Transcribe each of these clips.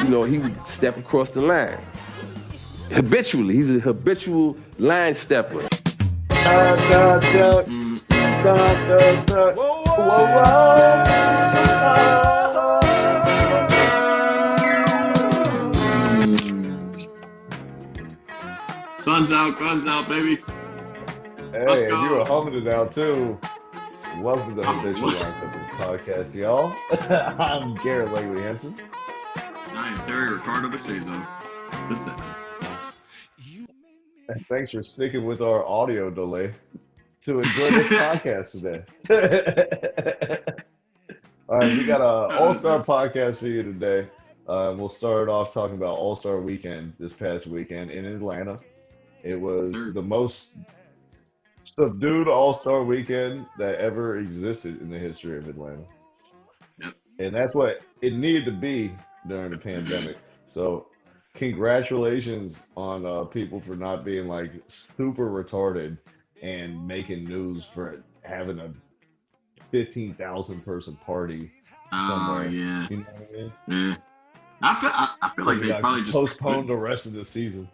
he would step across the line. Habitually. He's a habitual line stepper. Sun's out, guns out, baby. Hey, and you were humming it out too. Welcome to the Habitual Line Steppers podcast, y'all. I'm Garrett Hansen. I am Terry Ricardo Bechezo. Listen. And thanks for sticking with our audio delay to enjoy this podcast today. All right, we got an all-star podcast for you today. We'll start off talking about All-Star Weekend this past weekend in Atlanta. It was the most subdued All-Star Weekend that ever existed in the history of Atlanta. Yep. And that's what it needed to be during the pandemic. So congratulations on people for not being like super retarded and making news for having a 15,000 person party somewhere. Yeah. You know what I mean? Yeah. I feel like they probably just postponed the rest of the season.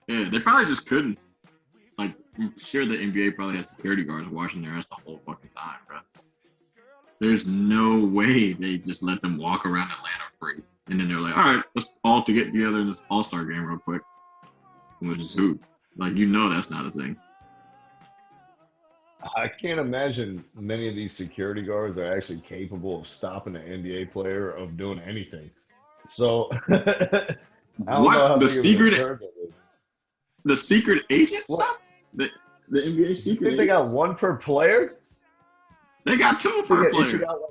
Yeah, they probably just couldn't. Like, I'm sure the NBA probably had security guards watching their ass the whole fucking time, bro. There's no way they just let them walk around Atlanta free. And then they're like, all right, let's all to get together in this all-star game real quick. Which is who? Like, that's not a thing. I can't imagine many of these security guards are actually capable of stopping an NBA player of doing anything. So, I don't know how the secret agents? What? The NBA secret agents? They got one per player? They got two per player. They got like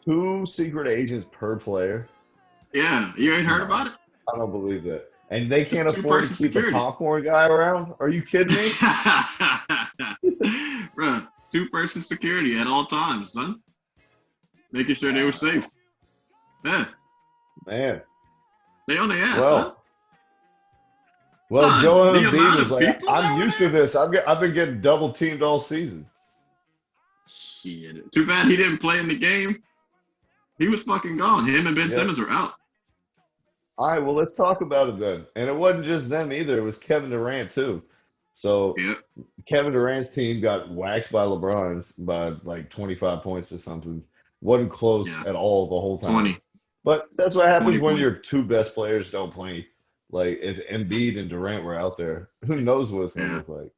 2 secret agents per player. Yeah, you ain't heard about it? I don't believe that. And they can't afford to keep a popcorn guy around? Are you kidding me? Bro, 2-person security at all times, son. Making sure they were safe. Yeah. Man. They on their ass, huh? Well, Joel Embiid is like, I'm used to this. I've been getting double teamed all season. Shit. Too bad he didn't play in the game. He was fucking gone. Him and Ben Simmons were out. All right, well, let's talk about it then. And it wasn't just them either. It was Kevin Durant, too. So Kevin Durant's team got waxed by LeBron's by like 25 points or something. Wasn't close at all the whole time. 20. But that's what happens when your 2 best players don't play. Like, if Embiid and Durant were out there, who knows what it's going to look like.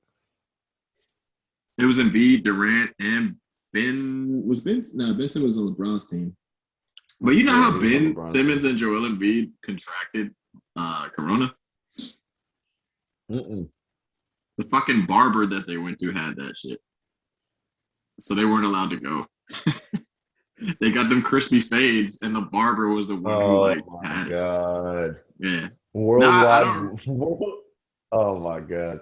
It was Embiid, Durant, and Ben. Ben Simmons was on LeBron's team. But you know how Ben Simmons and Joel Embiid contracted Corona? Mm-mm. The fucking barber that they went to had that shit. So they weren't allowed to go. They got them crispy fades, and the barber was the one who had it. Oh, my God. Yeah. Worldwide. Oh, my God.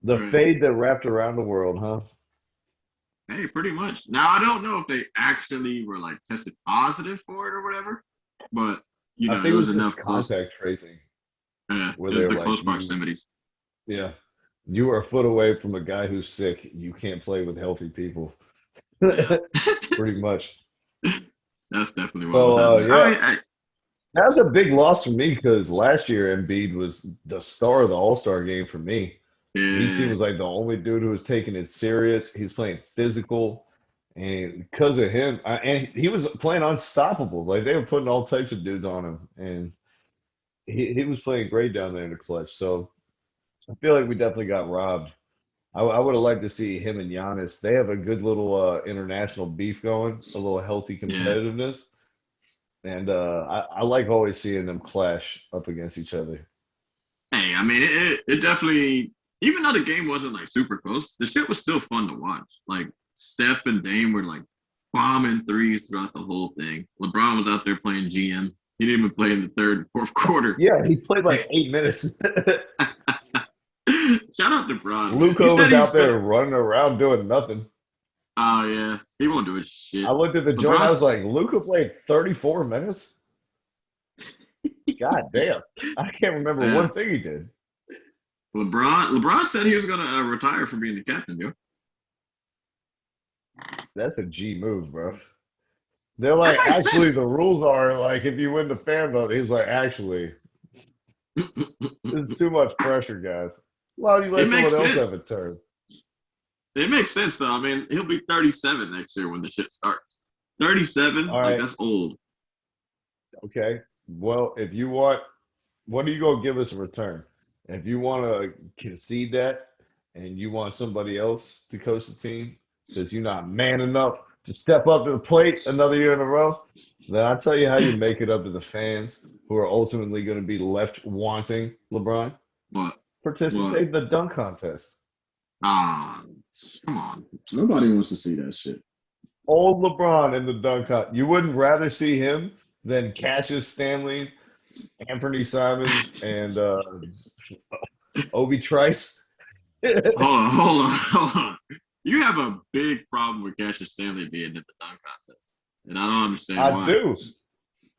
The fade that wrapped around the world, huh? Hey, pretty much. Now, I don't know if they actually were, like, tested positive for it or whatever, but, I think it was enough contact tracing. Yeah, it was the close proximities. Yeah. You are a foot away from a guy who's sick. You can't play with healthy people. Yeah. Pretty much. That's definitely what was happening. That was a big loss for me because last year Embiid was the star of the All-Star game for me. Yeah. He seems like the only dude who was taking it serious. He's playing physical. And because of him, and he was playing unstoppable. Like, they were putting all types of dudes on him. And he was playing great down there in the clutch. So I feel like we definitely got robbed. I would have liked to see him and Giannis. They have a good little international beef going, a little healthy competitiveness. And I like always seeing them clash up against each other. Hey, I mean, it definitely, even though the game wasn't like super close, the shit was still fun to watch. Like, Steph and Dame were like bombing threes throughout the whole thing. LeBron was out there playing GM. He didn't even play in the third and fourth quarter. Yeah, he played like 8 minutes. Shout out to Bron. Luka was out there running around doing nothing. Oh, yeah. He won't do his shit. I looked at the joint. I was like, Luka played 34 minutes? God damn. I can't remember one thing he did. LeBron said he was going to retire from being the captain, yo. That's a G move, bro. They're like, That makes actually, sense. the rules are like, if you win the fan vote, he's like, actually, there's too much pressure, guys. Why don't you let It someone makes else have sense. a turn? It makes sense though. I mean, he'll be 37 next year when the shit starts. 37, All like right, that's old. okay. Well, if you want, what are you gonna give us in return? If you want to concede that, and you want somebody else to coach the team because you're not man enough to step up to the plate another year in a row, then I'll tell you how you make it up to the fans who are ultimately going to be left wanting LeBron. What? What? Participate in the dunk contest. Ah, come on. Nobody wants to see that shit. Old LeBron in the dunk contest. You wouldn't rather see him than Cassius Stanley, Anthony Simons, and Obi Trice. Hold on. You have a big problem with Cassius Stanley being in the dunk contest, and I don't understand I why. do.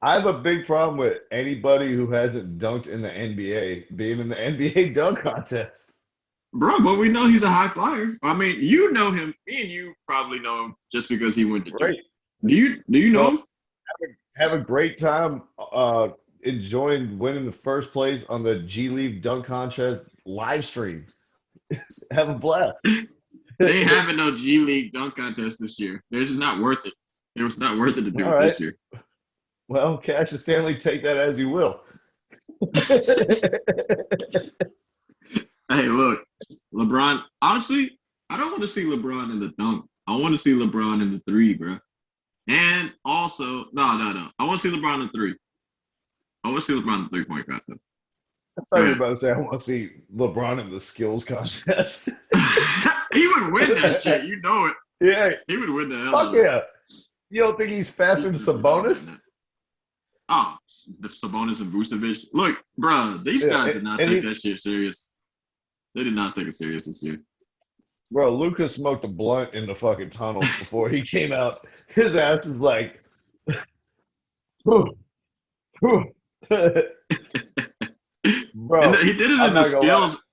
I have a big problem with anybody who hasn't dunked in the NBA being in the NBA dunk contest. Bro, but we know he's a high flyer. I mean, you know him. Me and you probably know him just because he went to Duke. Right. Do you know So him? have a great time enjoying winning the first place on the G League dunk contest live stream. Have a blast. They ain't having no G League dunk contest this year. They're just not worth it. It was not worth it to do All it right. this year. Well, Cassius Stanley, take that as you will. Hey, look, LeBron. Honestly, I don't want to see LeBron in the dunk. I want to see LeBron in the three, bro. And also, no. I want to see LeBron in the three. I want to see LeBron in the 3-point contest. I Go thought you were ahead. about to say I want to see LeBron in the skills contest. He would win that shit. You know it. Yeah, He would win the hell fuck out of it. yeah. You don't think he's faster than Sabonis? Oh, the Sabonis and Vucevic. Look, bro, these Yeah, guys did not and take he, that shit serious. They did not take it serious this year. bro, Lucas smoked a blunt in the fucking tunnel before he came out. His ass is like, bro, And he did it I'm in the not gonna lie. skills.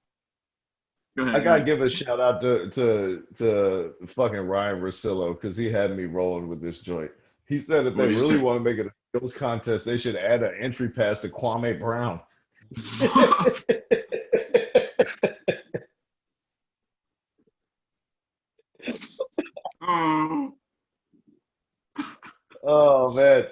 Go I ahead, go gotta ahead. give a shout out to fucking Ryan Russillo because he had me rolling with this joint. He said if What they do you really say? want to make it a skills contest, they should add an entry pass to Kwame Brown. Oh, Oh man.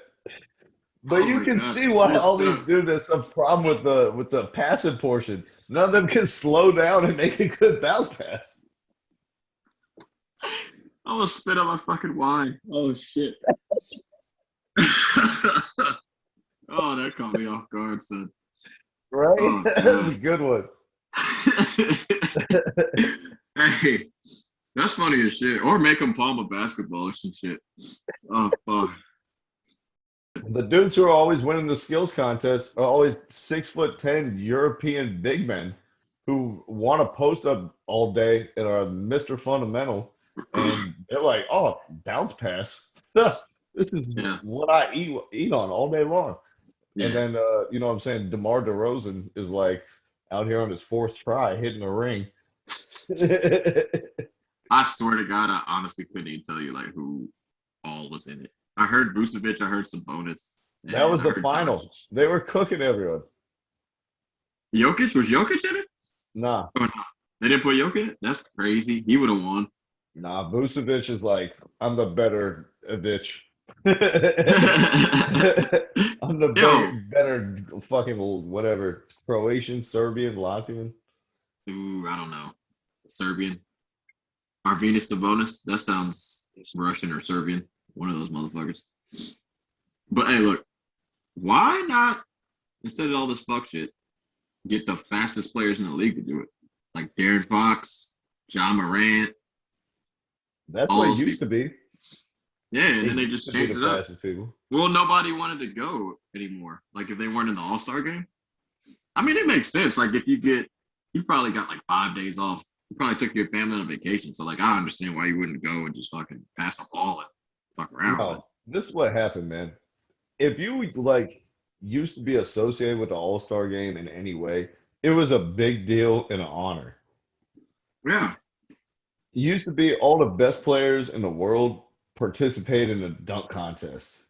But oh you my can God. see why You're all these stuck. dudes have some problem with the passive portion. None of them can slow down and make a good bounce pass. I almost spit out my fucking wine. Oh shit. Oh, that caught me off guard, son. Right? Oh That's a god. good one. Hey, that's funny as shit. Or make them palm a basketball or some shit. Oh fuck. The dudes who are always winning the skills contest are always 6'10" European big men who want to post up all day and are Mr. Fundamental. And they're like, oh, bounce pass. This is Yeah, what I eat on all day long. And yeah. then, you know what I'm saying? DeMar DeRozan is like out here on his fourth try hitting the ring. I swear to God, I honestly couldn't even tell you like who all was in it. I heard Vucevic, I heard Sabonis, That and was I the heard final. Doncic. They were cooking everyone. Jokic, was Jokic in it? Nah, Oh, no. They didn't put Jokic? That's crazy. He would have won. nah. Vucevic is like, I'm the better bitch. I'm the Yo, better fucking whatever. Croatian, Serbian, Latvian. ooh, I don't know. Serbian. Arvidas Sabonis. That sounds Russian or Serbian. One of those motherfuckers. But hey, look, why not, instead of all this fuck shit, get the fastest players in the league to do it? Like Darren Fox, John Morant, That's all what it those used to people. be. Yeah, and It then they used just to be changed the it up. fastest people. Well, nobody wanted to go anymore. Like if they weren't in the All-Star game. I mean, it makes sense. Like if you probably got like 5 days off. You probably took your family on vacation. So like I understand why you wouldn't go and just fucking pass the ball and fuck around. But No, this is what happened, man. If you like used to be associated with the All-Star game in any way, it was a big deal and an honor. yeah, It used to be all the best players in the world participate in the dunk contest.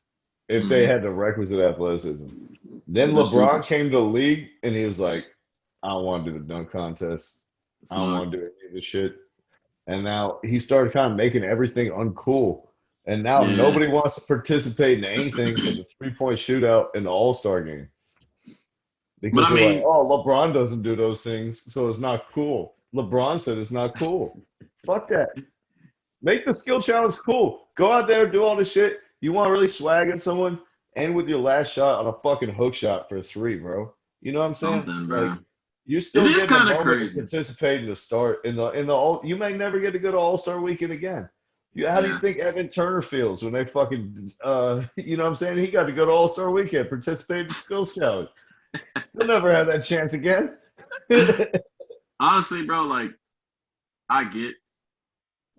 if they had the requisite athleticism. Then They're LeBron supers. came to the league and he was like, I don't want to do the dunk contest. I don't So want to do any of this shit. And now he started kind of making everything uncool. And now yeah, nobody wants to participate in anything but the 3-point shootout in the All-Star game. but Because I they're like, mean, oh, LeBron doesn't do those things, so it's not cool. LeBron said it's not cool. Fuck that. Make the skill challenge cool. Go out there, do all this shit. You want to really swag at someone, end with your last shot on a fucking hook shot for 3, bro. You know what I'm saying? something, Like, bro. you're It still is getting a kind of moment to crazy. participate in the start in the all. You may never get to go to All-Star weekend again. How do you Yeah. think Evan Turner feels when they fucking you know what I'm saying? He got to go to All-Star weekend, participate in the skills challenge. He'll never have that chance again. Honestly, bro, like I get.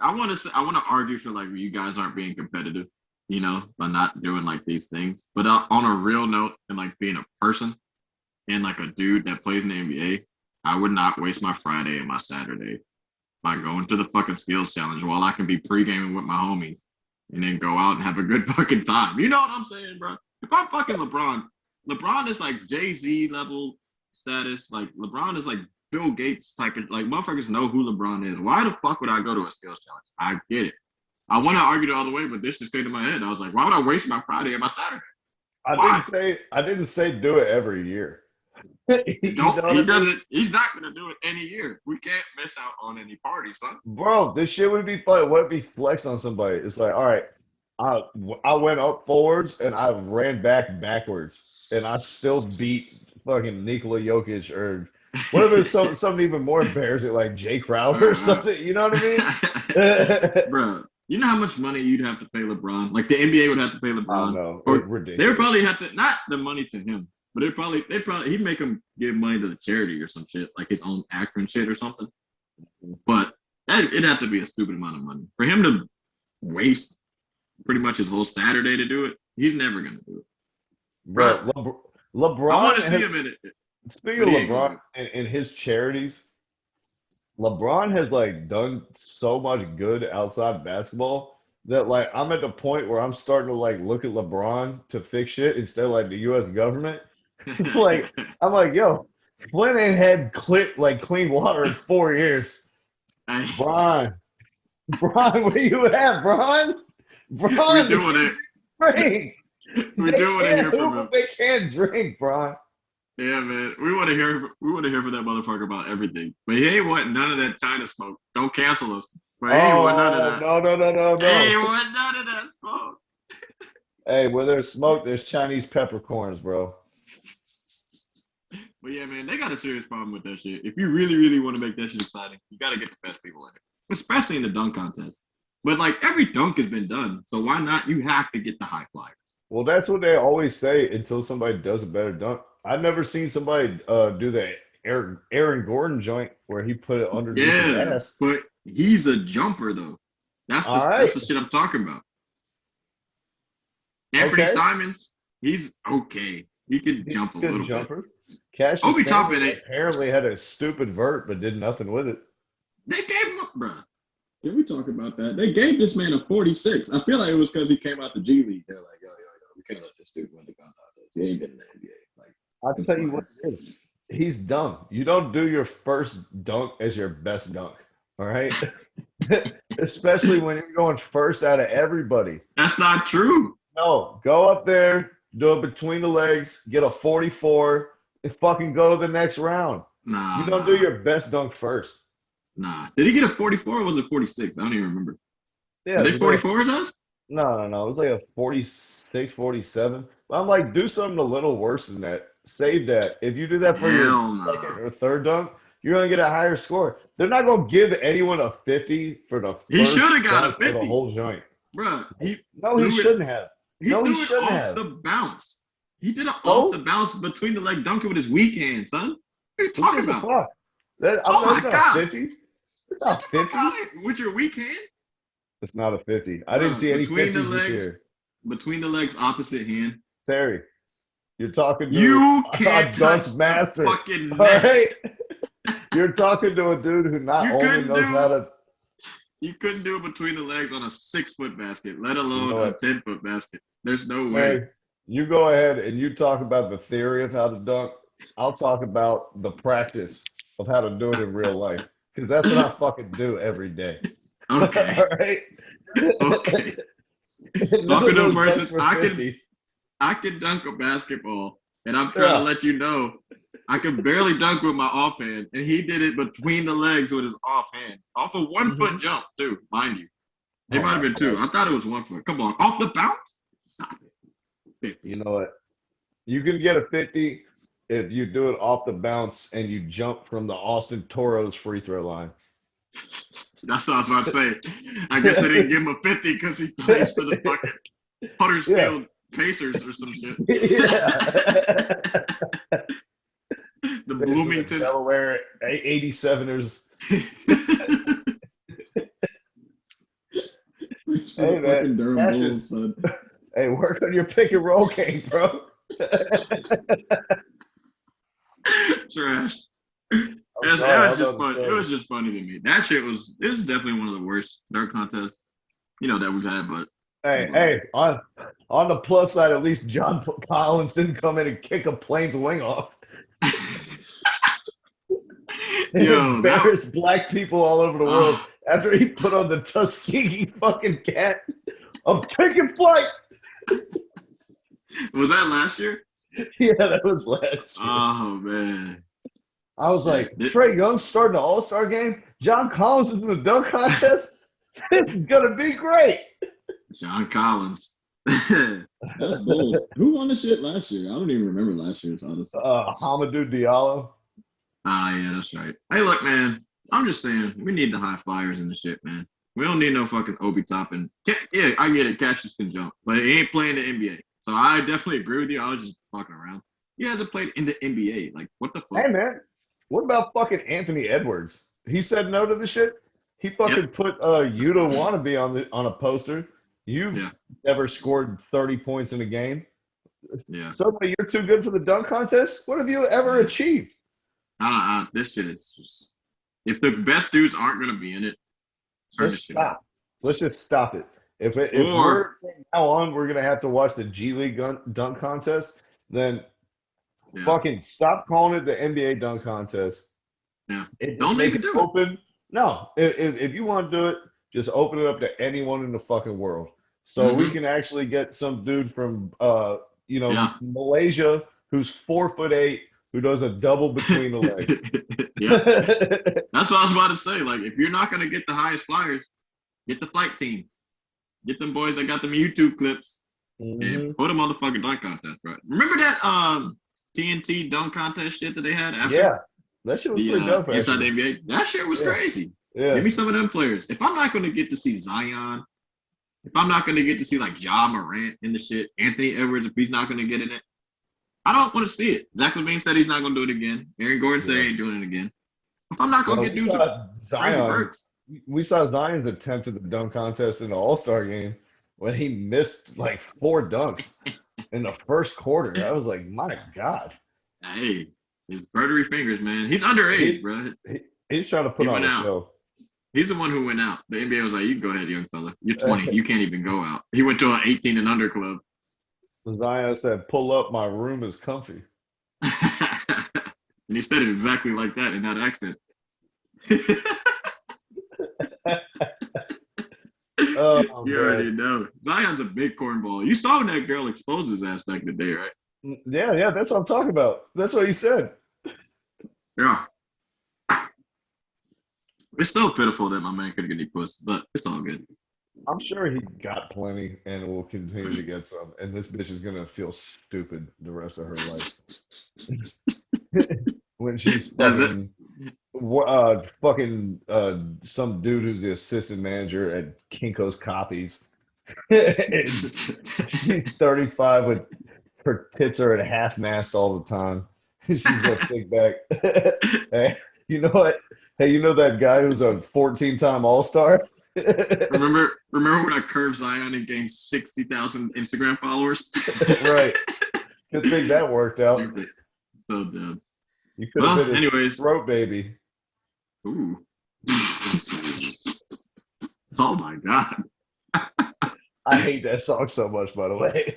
I want to argue for like you guys aren't being competitive, you know, by not doing like these things. But on a real note, and like being a person and like a dude that plays in the NBA, I would not waste my Friday and my Saturday by going to the fucking skills challenge while I can be pre-gaming with my homies and then go out and have a good fucking time. You know what I'm saying, bro? If I'm fucking LeBron is like Jay-Z level status. Like LeBron is like Bill Gates type of like motherfuckers know who LeBron is. Why the fuck would I go to a skills challenge? I get it. I want to argue the other way, but this just stayed in my head. I was like, why would I waste my Friday and my Saturday? I didn't say do it every year. You know what I He mean? doesn't. He's not gonna do it any year. We can't miss out on any parties, son. Bro, this shit would be fun. Would be flex on somebody. It's like, all right, I went up forwards and I ran backwards, and I still beat fucking Nikola Jokic or whatever. Something even more embarrassing like Jay Crowder or something. You know what I mean? Bro, you know how much money you'd have to pay LeBron? Like the NBA would have to pay I don't LeBron. know. Or Ridiculous. they would probably have to not the money to him, but they probably he'd make him give money to the charity or some shit, like his own Akron shit or something. But it'd have to be a stupid amount of money. For him to waste pretty much his whole Saturday to do it, he's never gonna do it. Bro, LeBron. I want to see him in it. Speaking of LeBron and his charities, LeBron has like done so much good outside basketball that like I'm at the point where I'm starting to like look at LeBron to fix shit instead of like the U.S. government. Like I'm like, yo, Flint ain't had clean water in 4 years. Bron, where you at, Bron? We're doing it. Drink. We're doing it here from him. They can't drink, Bron. Yeah, man. We want to hear from that motherfucker about everything. But he ain't want none of that China smoke. Don't cancel us. But he ain't want none of that. No. He ain't want none of that smoke. Hey, where there's smoke, there's Chinese peppercorns, bro. But yeah, man, they got a serious problem with that shit. If you really, really want to make that shit exciting, you got to get the best people in it, especially in the dunk contest. But like every dunk has been done, so why not? You have to get the high flyers. Well, that's what they always say until somebody does a better dunk. I've never seen somebody do the Aaron Gordon joint where he put it underneath his ass. But he's a jumper though. That's the shit I'm talking about. Anthony Simons, he's okay. He can jump a little bit. Cassius apparently had a stupid vert, but did nothing with it. They gave him up, bro. Can we talk about that? They gave this man a 46. I feel like it was because he came out the G League. They're like, yo, we can't let this dude win the contest. He ain't been in the NBA. Like, I'll tell you what it is. He's dumb. You don't do your first dunk as your best dunk. All right. Especially when you're going first out of everybody. That's not true. No, go up there, do it between the legs, get a 44, and fucking go to the next round. Nah. You don't do your best dunk first. Nah. Did he get a 44 or was it 46? I don't even remember. Yeah. Were they 44 like, us? No. It was like a 46, 47. I'm like, do something a little worse than that. Save that. If you do that for your second or third dunk, you're going to get a higher score. They're not going to give anyone a 50 for the first he should have got a 50 for the whole joint. Bro, he shouldn't have. He shouldn't have. The bounce. He did it off the bounce between the leg dunking with his weak hand, son. What are you talking about? That's not 50. It's not 50. With your weak hand? It's not a 50. I didn't see any 50s this year. Between the legs, opposite hand. Terry, you're talking to you can't touch dunk master. Fucking all right? You're talking to a dude who not only knows how to. You couldn't do it between the legs on a 6-foot basket, let alone a 10-foot basket. There's no way. You go ahead and you talk about the theory of how to dunk. I'll talk about the practice of how to do it in real life. Because that's what I fucking do every day. Okay. All right? Okay. None Talking of to a those person, dunks were I 50s. can dunk a basketball, and I'm trying to Yeah. let you know I can barely dunk with my offhand, and he did it between the legs with his offhand, off a 1 foot jump too, mind you. It Oh might have my been 2. God. I thought it was 1 foot. Come on, off the bounce? Stop it. You know what? You can get a 50 if you do it off the bounce and you jump from the Austin Toros free throw line. That's what I was about to say. I guess they didn't give him a 50 because he plays for the fucking Huddersfield Pacers or some shit. Yeah. The Bloomington. Delaware 87ers. Hey, man, that's just- Hey, work on your pick and roll game, bro. Trash. I'm It was sorry, just I'm fun. not It was just funny to me. That shit was. It was definitely one of the worst dunk contests, that we've had. But Hey, on the plus side, at least John Collins didn't come in and kick a plane's wing off. He embarrassed black people all over the world after he put on the Tuskegee fucking cat. I'm taking flight. Was that last year? Yeah, that was last year. Oh man. I was like, Trey Young's starting the All-Star game. John Collins is in the dunk contest. This is gonna be great. John Collins. That's bold. Who won the shit last year? I don't even remember last year's, honestly. Hamadou Diallo. Yeah, that's right. Hey, look, man. I'm just saying, we need the high flyers in the shit, man. We don't need no fucking Obi Toppin. Yeah, I get it. Cassius can jump, but he ain't playing the NBA. So I definitely agree with you. I was just fucking around. He hasn't played in the NBA. Like, what the fuck? Hey, man. What about fucking Anthony Edwards? He said no to the shit. He fucking put Yuta wannabe on a poster. You've never scored 30 points in a game. Yeah. Suddenly you're too good for the dunk contest? What have you ever achieved? This shit is just. If the best dudes aren't going to be in it, let's stop. Let's just stop it. If we're from now on, we're going to have to watch the G League dunk contest, then fucking stop calling it the NBA dunk contest. Yeah. Don't make it open. No. If you want to do it, just open it up to anyone in the fucking world. So we can actually get some dude from Malaysia who's 4'8", who does a double between the legs. Yeah. That's what I was about to say. Like, if you're not going to get the highest flyers, get the flight team. Get them boys that got them YouTube clips and put them on the fucking dunk contest, bro. Remember that TNT dunk contest shit that they had after? Yeah. That shit was pretty dope. Inside the NBA. That shit was crazy. Yeah. Give me some of them players. If I'm not going to get to see Zion, if I'm not going to get to see like Ja Morant in the shit, Anthony Edwards, if he's not going to get in it, I don't want to see it. Zach LaVine said he's not going to do it again. Aaron Gordon said he ain't doing it again. If I'm not going to get dudes Zion, we saw Zion's attempt at the dunk contest in the All-Star game when he missed like 4 dunks in the first quarter. I was like, my God. Hey, his birdery fingers, man. He's underage, bro. He's trying to put on a show. He's the one who went out. The NBA was like, you can go ahead, young fella. You're 20. You can't even go out. He went to an 18 and under club. Zion said, pull up, my room is comfy. And he said it exactly like that in that accent. You already know. Zion's a big cornball. You saw when that girl exposed his ass back in the day, right? Yeah, that's what I'm talking about. That's what he said. Yeah. It's so pitiful that my man couldn't get any puss, but it's all good. I'm sure he got plenty and will continue to get some. And this bitch is gonna feel stupid the rest of her life when she's fucking some dude who's the assistant manager at Kinko's Copies. She's 35 with her tits are at half mast all the time. She's gonna think back. Hey, you know what? Hey, you know that guy who's a 14-time All-Star? Remember when I curved Zion and gained 60,000 Instagram followers? Right. Good thing that worked out. So dumb. You could have been his throat baby. Ooh. Oh my God. I hate that song so much, by the way.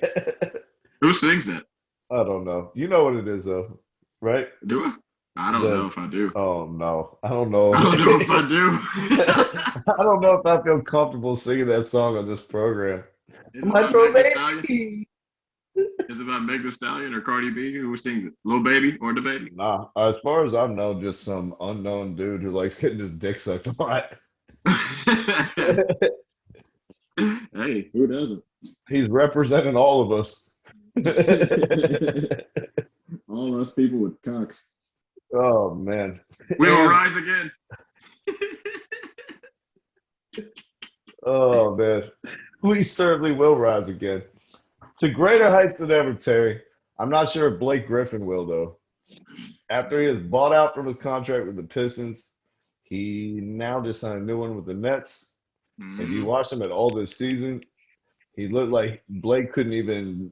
Who sings it? I don't know. You know what it is though, right? Do I? I don't know if I do. Oh no, I don't know. I don't know if I do. I don't know if I feel comfortable singing that song on this program. Is it My about troll Meg Thee Stallion? baby. Is it about Meg Thee Stallion or Cardi B? Who sings it? Lil Baby or the Baby? Nah, as far as I know, just some unknown dude who likes getting his dick sucked a lot. Hey, who doesn't? He's representing all of us. All us people with cocks. Oh man. We will And- rise again. Oh man. We certainly will rise again. To greater heights than ever, Terry. I'm not sure if Blake Griffin will though. After he was bought out from his contract with the Pistons, he now just signed a new one with the Nets. If you watch him at all this season, he looked like Blake couldn't even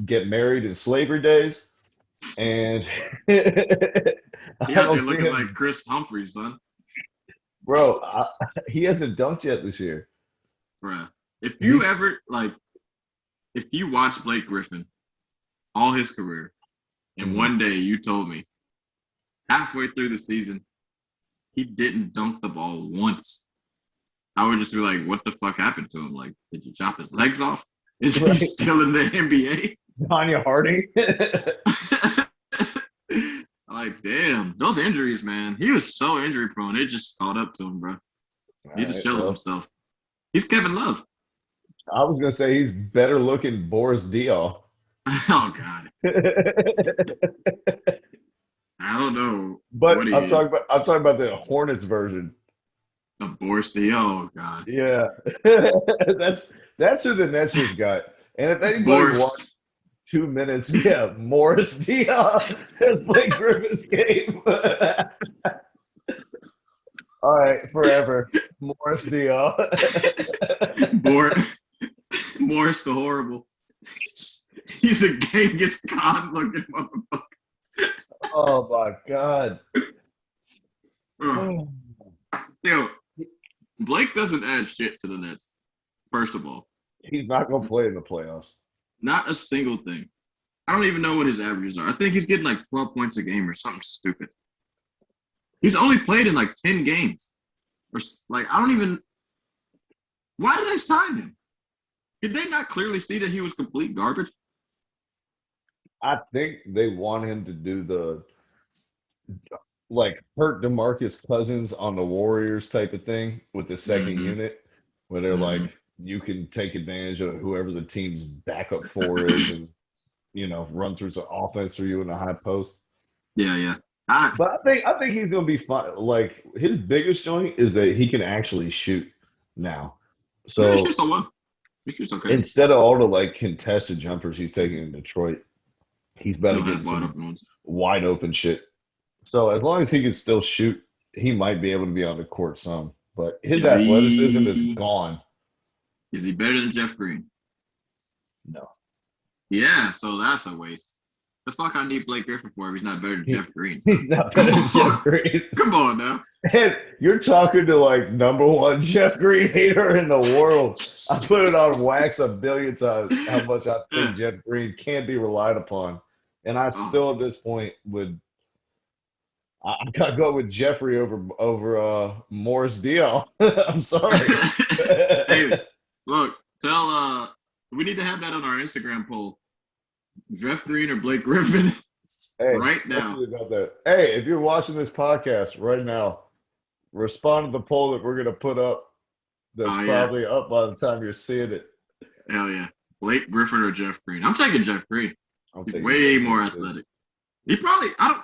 get married in slavery days. And He I out don't there see looking him, like Chris Humphries, son. bro. He hasn't dunked yet this year. Bruh. If you ever, if you watch Blake Griffin all his career, and one day you told me halfway through the season he didn't dunk the ball once, I would just be like, what the fuck happened to him? Like, did you chop his legs off? Is he still in the NBA? Tanya Harding. Like, damn, those injuries, man. He was so injury prone. It just caught up to him, bro. He's just showing himself. He's Kevin Love. I was gonna say he's better looking Boris Diaw. Oh God. I don't know. But what I'm talking about the Hornets version. A Boris Diaw. Oh God. Yeah. that's who the Nets just got. And if anybody Boris. watched 2 minutes, yeah, Morris Diaw is Blake Griffin's game. All right, forever. Morris Diaw. Morris the Horrible. He's a Genghis Khan looking motherfucker. Oh my God. Yo, Blake doesn't add shit to the Nets. First of all, He's not gonna play in the playoffs. not a single thing. I don't even know what his averages are. I think he's getting like 12 points a game or something stupid. He's only played in like 10 games. Or like, I don't even. Why did they sign him? Did they not clearly see that he was complete garbage? I think they want him to do the hurt DeMarcus Cousins on the Warriors type of thing with the 2nd unit, where they're like, you can take advantage of whoever the team's backup four is and, run through some offense for you in the high post. Yeah. But I think he's gonna be fine. Like his biggest joint is that he can actually shoot now. So he shoots so well. He shoots okay. Instead of all the contested jumpers he's taking in Detroit, he's better getting some wide open shit. So as long as he can still shoot, he might be able to be on the court some. But his athleticism is gone. Is he better than Jeff Green? No. Yeah, so that's a waste. The fuck I need Blake Griffin for if he's not better than Jeff Green? He's not better than Jeff Green. Come on now. And you're talking to #1 Jeff Green hater in the world. I put it on wax a billion times how much I think Jeff Green can't be relied upon. And I still at this point I gotta go with Jeffrey over Morris Diaw. I'm sorry. Hey, look, we need to have that on our Instagram poll. Jeff Green or Blake Griffin right now. About that. Hey, if you're watching this podcast right now, respond to the poll that we're gonna put up. That's probably up by the time you're seeing it. Hell yeah. Blake Griffin or Jeff Green? I'm taking Jeff Green. He's way more athletic. He probably I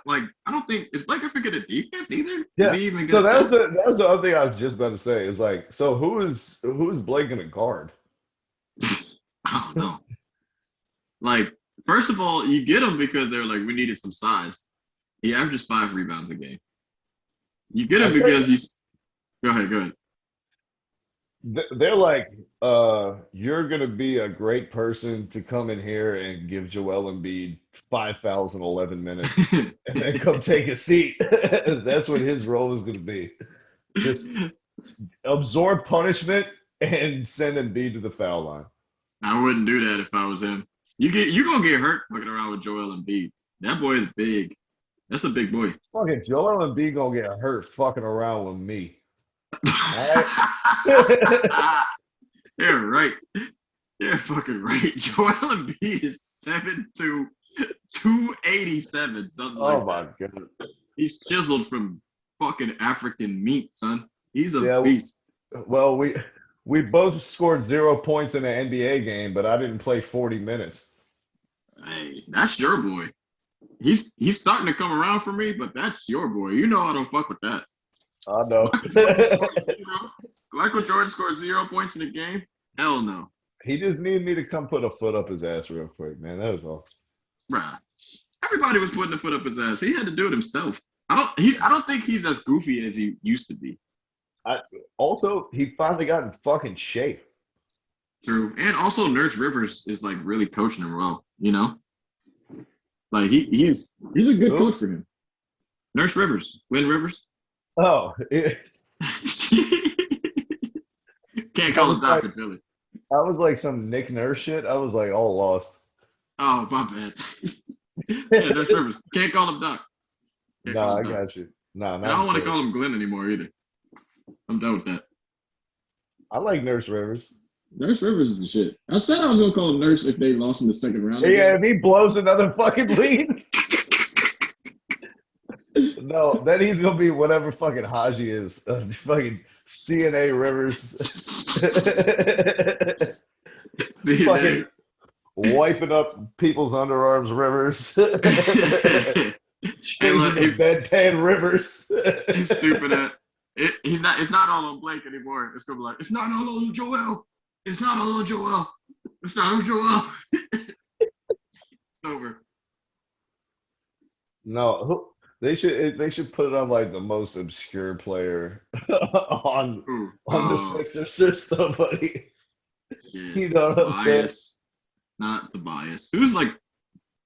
don't think is Blake Griffin good at defense either? Yeah. Is he even good So at that was the other thing I was just about to say. Is so who is Blake gonna guard? I don't know. First of all, you get him because they're like, we needed some size. He averages 5 rebounds a game. You get him because Go ahead. They're like, you're gonna be a great person to come in here and give Joel Embiid 5 fouls in 11 minutes, and then come take a seat. That's what his role is gonna be. Just absorb punishment and send Embiid to the foul line. I wouldn't do that if I was him. You gonna get hurt fucking around with Joel Embiid. That boy is big. That's a big boy. Fucking Joel Embiid gonna get hurt fucking around with me. You're right. You're fucking right. Joel Embiid is 7'2", 287, something Oh like my that. god. He's chiseled from fucking African meat, son. He's a Yeah, beast. Well, we both scored 0 points in an NBA game, but I didn't play 40 minutes. Hey, that's your boy. He's starting to come around for me, but that's your boy. You know I don't fuck with that. I know. Michael Jordan scored 0 points in a game? Hell no. He just needed me to come put a foot up his ass real quick, man. That was all. Bruh. Everybody was putting a foot up his ass. He had to do it himself. I don't think he's as goofy as he used to be. Also, he finally got in fucking shape. True. And also Nurse Rivers is like really coaching him well, you know? Like he's a good coach for him. Nurse Rivers. Lynn Rivers. Oh, Can't call him Dr. Philly. I was like some Nick Nurse shit. I was like all lost. Oh, my bad. Yeah, Nurse Rivers. Can't call him Doc. Nah, I got you. Nah, I don't want to call him Glenn anymore either. I'm done with that. I like Nurse Rivers. Nurse Rivers is the shit. I said I was going to call him Nurse if they lost in the second round. Yeah, if he blows another fucking lead. No, then he's gonna be whatever fucking Haji is. Fucking CNA Rivers. Fucking wiping up people's underarms Rivers. Changing his bedpan Rivers. He's stupid at it's not all on Blake anymore. It's gonna be like, it's not all on Joel. It's not all on Joel. It's not on Joel. It's over. No, they should put it on like the most obscure player on the Sixers or somebody. Shit. You know what I'm saying? Not Tobias. Who's like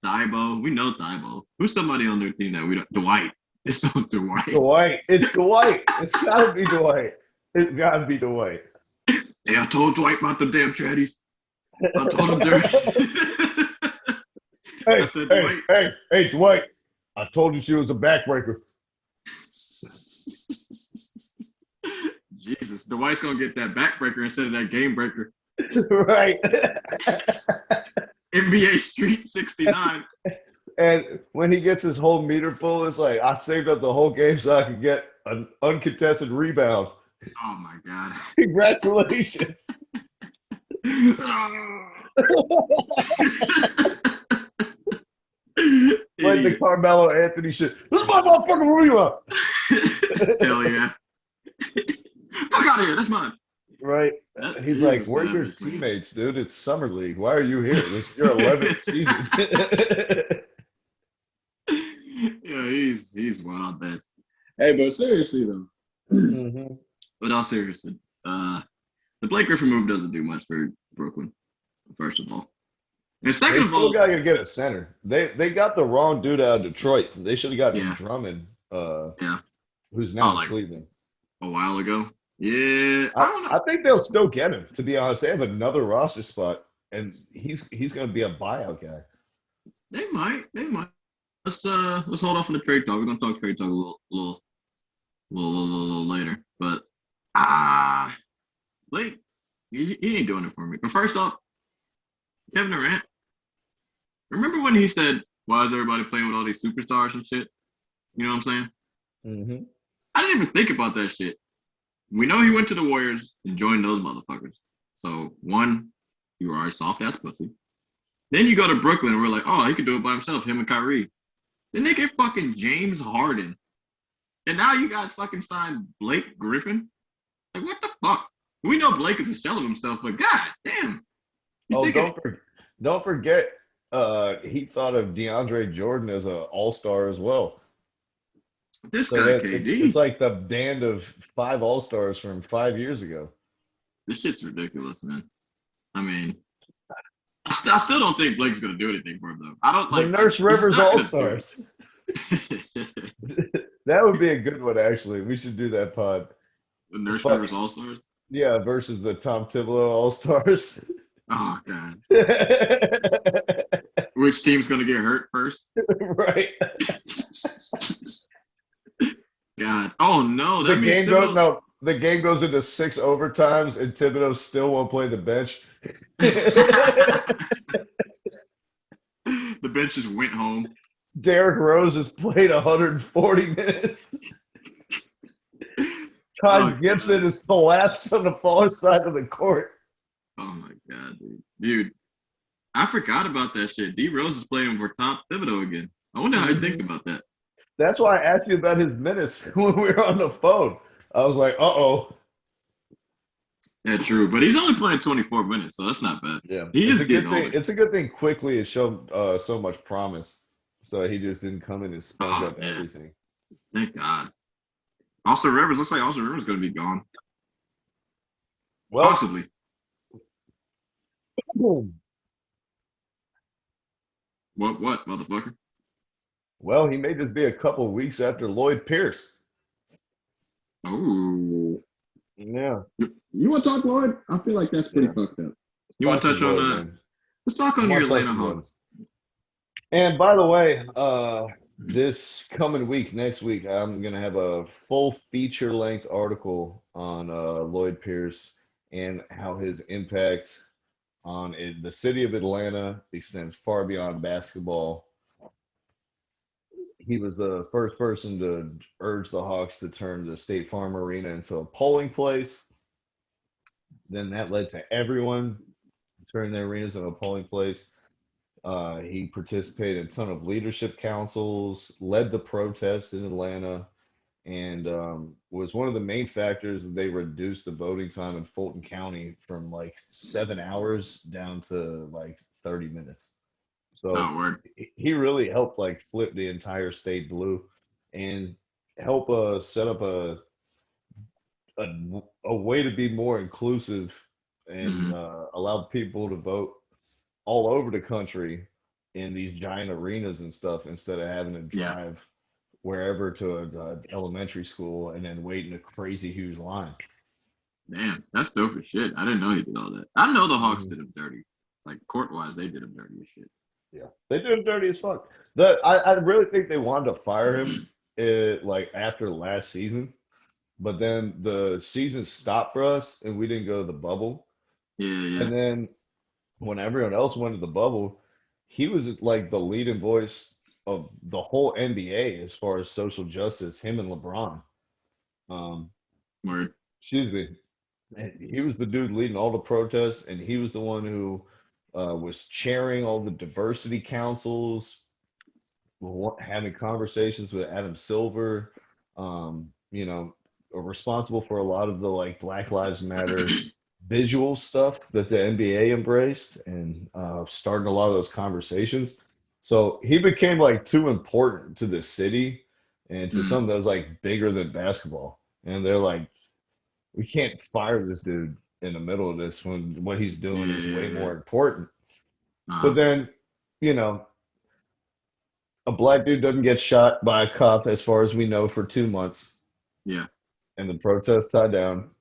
Diaw? We know Diaw. Who's somebody on their team that we don't? Dwight. It's not Dwight. Dwight. It's Dwight. It's gotta be Dwight. It's gotta be Dwight. Hey, I told Dwight about the damn chatties. I told him Hey, Dwight. I told you she was a backbreaker. Jesus, Dwight's gonna get that backbreaker instead of that game breaker. Right. NBA Street 69. And when he gets his whole meter full, it's like, I saved up the whole game so I could get an uncontested rebound. Oh my God. Congratulations. Like the Carmelo Anthony shit. This is my motherfucking rebound. Hell yeah. Fuck out of here. That's mine. Right. He's like, we're your teammates, dude. It's summer league. Why are you here? This is your 11th season. Yeah, he's wild, man. Hey, but seriously though, but all seriously, the Blake Griffin move doesn't do much for Brooklyn. First of all, and second of all, they still gotta get a center. They got the wrong dude out of Detroit. They should have gotten Drummond. Who's now in Cleveland. A while ago. Yeah, I don't know. I think they'll still get him. To be honest, they have another roster spot, and he's going to be a buyout guy. They might. Let's hold off on the trade talk. We're gonna talk trade talk a little later. But Blake, he ain't doing it for me. But first off, Kevin Durant. Remember when he said, "Why is everybody playing with all these superstars and shit?" You know what I'm saying? Mm-hmm. I didn't even think about that shit. We know he went to the Warriors and joined those motherfuckers. So, one, you were already soft ass pussy. Then you go to Brooklyn and we're like, oh, he could do it by himself, him and Kyrie. Then they get fucking James Harden. And now you guys fucking signed Blake Griffin? Like, what the fuck? We know Blake is a shell of himself, but god damn. Don't forget, he thought of DeAndre Jordan as an all-star as well. This guy, KD. It's like the band of 5 all-stars from 5 years ago. This shit's ridiculous, man. I mean, I still don't think Blake's going to do anything for him, though. I don't like the Nurse Rivers All-Stars. That would be a good one, actually. We should do that pod. The Nurse Rivers All-Stars? Yeah, versus the Tom Thibodeau All-Stars. Oh God. Which team's gonna get hurt first? Right. God. Oh no, The that means game goes Thibodeau. no. The game goes into 6 overtimes, and Thibodeau still won't play the bench. The bench just went home. Derrick Rose has played 140 minutes. Oh, Todd Gibson has collapsed on the far side of the court. Oh my God, dude. Dude, I forgot about that shit. D Rose is playing for Tom Thibodeau again. I wonder how he thinks about that. That's why I asked you about his minutes when we were on the phone. I was like, uh-oh. Yeah, true. But he's only playing 24 minutes, so that's not bad. Yeah. He It's is a good getting thing. older. It's a good thing quickly has shown so much promise. So he just didn't come in and sponge up man. everything. Thank God. Austin Rivers looks like Austin Rivers is going to be gone. Well, Possibly. What, motherfucker? well, he may just be a couple weeks after Lloyd Pierce. Oh. Yeah. You want to talk, Lloyd? I feel like that's pretty fucked up. You want to touch on that? Let's talk on your Atlanta Hawks. And by the way, this coming week, next week, I'm going to have a full feature-length article on Lloyd Pierce and how his impact on the city of Atlanta extends far beyond basketball. He was the first person to urge the Hawks to turn the State Farm Arena into a polling place. Then that led to everyone turning their arenas into a polling place. He participated in a ton of leadership councils, led the protests in Atlanta, and was one of the main factors that they reduced the voting time in Fulton County from like 7 hours down to like 30 minutes. So he really helped like flip the entire state blue and help set up a way to be more inclusive and allow people to vote all over the country in these giant arenas and stuff instead of having to drive wherever to an elementary school and then wait in a crazy huge line. Damn, that's dope as shit. I didn't know he did all that. I know the Hawks did him dirty. Like court-wise, they did him dirty as shit. Yeah, they did him dirty as fuck. I really think they wanted to fire him like after last season, but then the season stopped for us and we didn't go to the bubble. Yeah. And then when everyone else went to the bubble, he was like the leading voice of the whole NBA as far as social justice, him and LeBron. Excuse me. He was the dude leading all the protests, and he was the one who was chairing all the diversity councils, having conversations with Adam Silver, responsible for a lot of the like Black Lives Matter visual stuff that the NBA embraced and starting a lot of those conversations. So he became like too important to the city and to something that was like bigger than basketball. And they're like, we can't fire this dude in the middle of this when what he's doing is way more important. But then, a black dude doesn't get shot by a cop as far as we know for 2 months. Yeah. And the protests die down.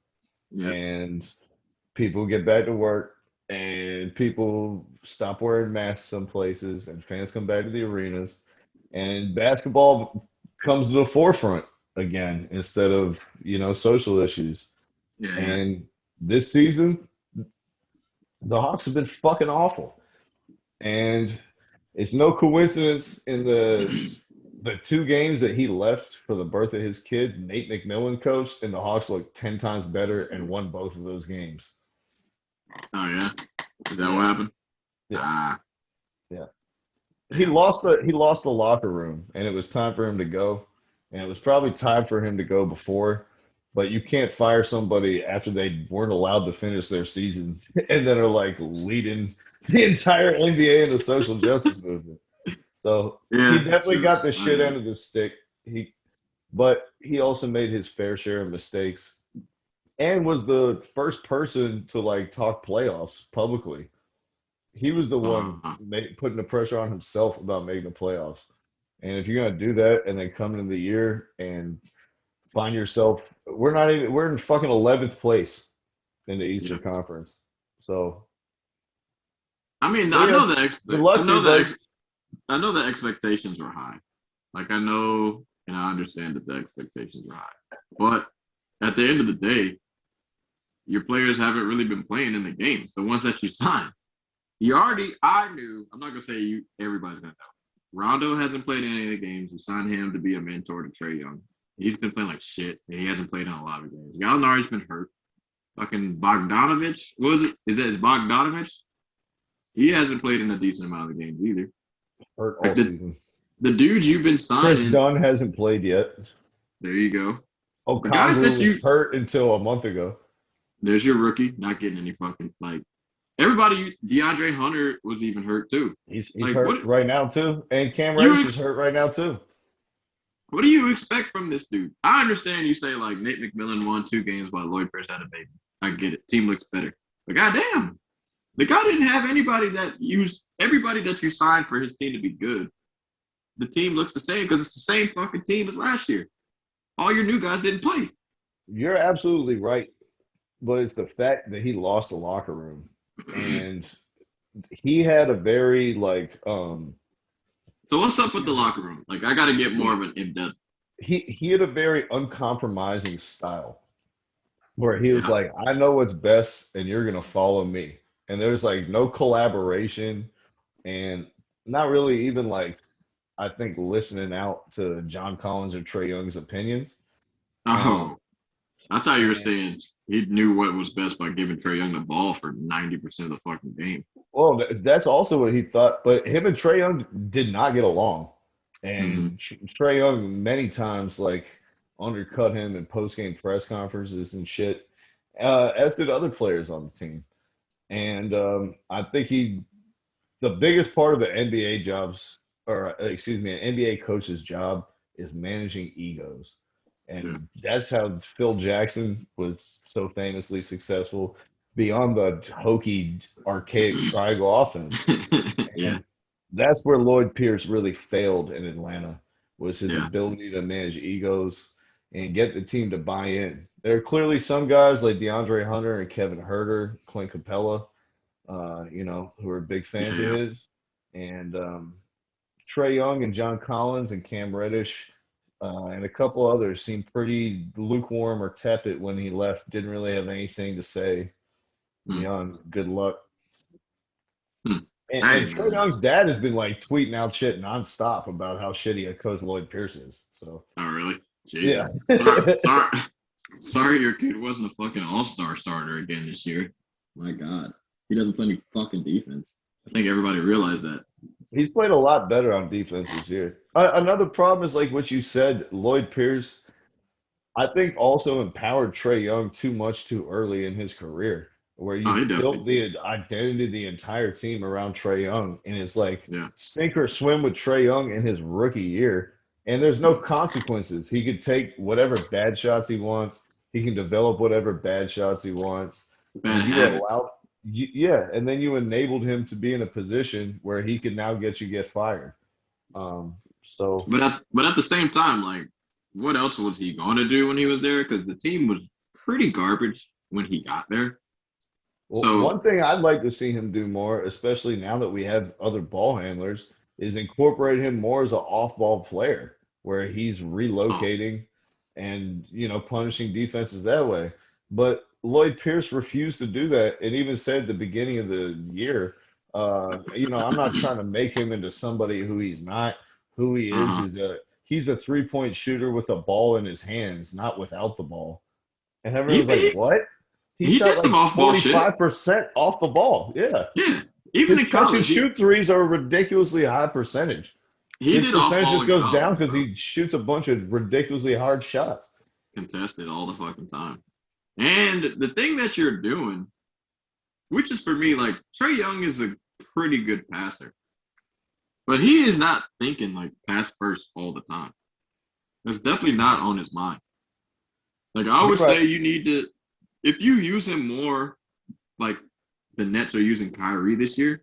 Yeah. And people get back to work and people stop wearing masks some places and fans come back to the arenas and basketball comes to the forefront again instead of, social issues. Yeah. And this season, the Hawks have been fucking awful. And it's no coincidence in the 2 games that he left for the birth of his kid, Nate McMillan coached, and the Hawks looked 10 times better and won both of those games. Oh yeah, is that what happened? Yeah, yeah. He lost the locker room, and it was time for him to go. And it was probably time for him to go before, but you can't fire somebody after they weren't allowed to finish their season, and then are like leading the entire NBA in the social justice movement. So he definitely got the shit end of the stick. But he also made his fair share of mistakes. And was the first person to like talk playoffs publicly. He was the one putting the pressure on himself about making the playoffs. And if you're gonna do that and then come into the year and find yourself, we're in fucking 11th place in the Eastern Conference. So I mean, So, I yeah, know good luck to you, bud. I know the expectations were high. Like I know and I understand that the expectations are high. But at the end of the day, your players haven't really been playing in the games. The ones that you signed. I knew, I'm not gonna say everybody's gonna know. Rondo hasn't played in any of the games. You signed him to be a mentor to Trae Young. He's been playing like shit, and he hasn't played in a lot of games. Gallinari's been hurt. Fucking Bogdanovich, what is it? Is it Bogdanovich? He hasn't played in a decent amount of games either. Hurt all Like season. the dudes you've been Chris signing, Dunn hasn't played yet. there you go. Oh, The guys that Conley was hurt until a month ago. there's your rookie, not getting any fucking like everybody. DeAndre Hunter was even hurt too. He's Like hurt right now too, and Cam you Reddish is hurt right now too. what do you expect from this dude? I understand you say like Nate McMillan won 2 games while Lloyd Pierce had a baby. I get it. Team looks better. But goddamn, the guy didn't have anybody that used everybody that you signed for his team to be good. The team looks the same because it's the same fucking team as last year. All your new guys didn't play. You're absolutely right, but it's the fact that he lost the locker room, and he had a very So what's up with the locker room? Like I got to get more of an in-depth. he had a very uncompromising style where he was Yeah. like, I know what's best, and you're gonna follow me. And there's like no collaboration, and not really even like I think listening out to John Collins or Trae Young's opinions. Oh, I thought you were And saying he knew what was best by giving Trae Young the ball for 90% of the fucking game. well, that's also what he thought. But him and Trae Young did not get along, Mm-hmm. and Trae Young many times like undercut him in post game press conferences and shit, as did other players on the team. And I think the biggest part of the NBA jobs, or excuse me, an NBA coach's job is managing egos. And that's how Phil Jackson was so famously successful beyond the hokey, archaic triangle offense. Yeah. And that's where Lloyd Pierce really failed in Atlanta, was his Yeah. ability to manage egos and get the team to buy in. There are clearly some guys like DeAndre Hunter and Kevin Herter, Clint Capella, who are big fans of Yeah. his. And Trae Young and John Collins and Cam Reddish and a couple others seemed pretty lukewarm or tepid when he left. Didn't really have anything to say beyond good luck. And Trae Young's dad has been like tweeting out shit nonstop about how shitty a coach Lloyd Pierce is. So. Oh really? Jesus. Yeah. Sorry, your kid wasn't a fucking all-star starter again this year. My God, he doesn't play any fucking defense. I think everybody realized that. He's played a lot better on defense this year. Another problem is like what you said, Lloyd Pierce, I think also empowered Trae Young too much too early in his career, where you built the identity of the entire team around Trae Young. And it's like sink or swim with Trae Young in his rookie year. And there's no consequences. He could take whatever bad shots he wants. He can develop whatever bad shots he wants. And and then you enabled him to be in a position where he could now get fired. But at the same time, like, what else was he going to do when he was there? Because the team was pretty garbage when he got there. Well, so one thing I'd like to see him do more, especially now that we have other ball handlers, is incorporate him more as an off-ball player, where he's relocating and punishing defenses that way. But Lloyd Pierce refused to do that, and even said at the beginning of the year, I'm not trying to make him into somebody who he's not. Who he is he's a three-point shooter with the ball in his hands, not without the ball. And everyone's like, what? He shot like 45% off the ball. Yeah. Yeah. Even his in college, catch and shoot threes are a ridiculously high percentage. His percentage just goes down because he shoots a bunch of ridiculously hard shots. Contested all the fucking time. And the thing that you're doing, which is for me, like, Trae Young is a pretty good passer. But he is not thinking like pass first all the time. That's definitely not on his mind. Like, I would say you need to, if you use him more like the Nets are using Kyrie this year,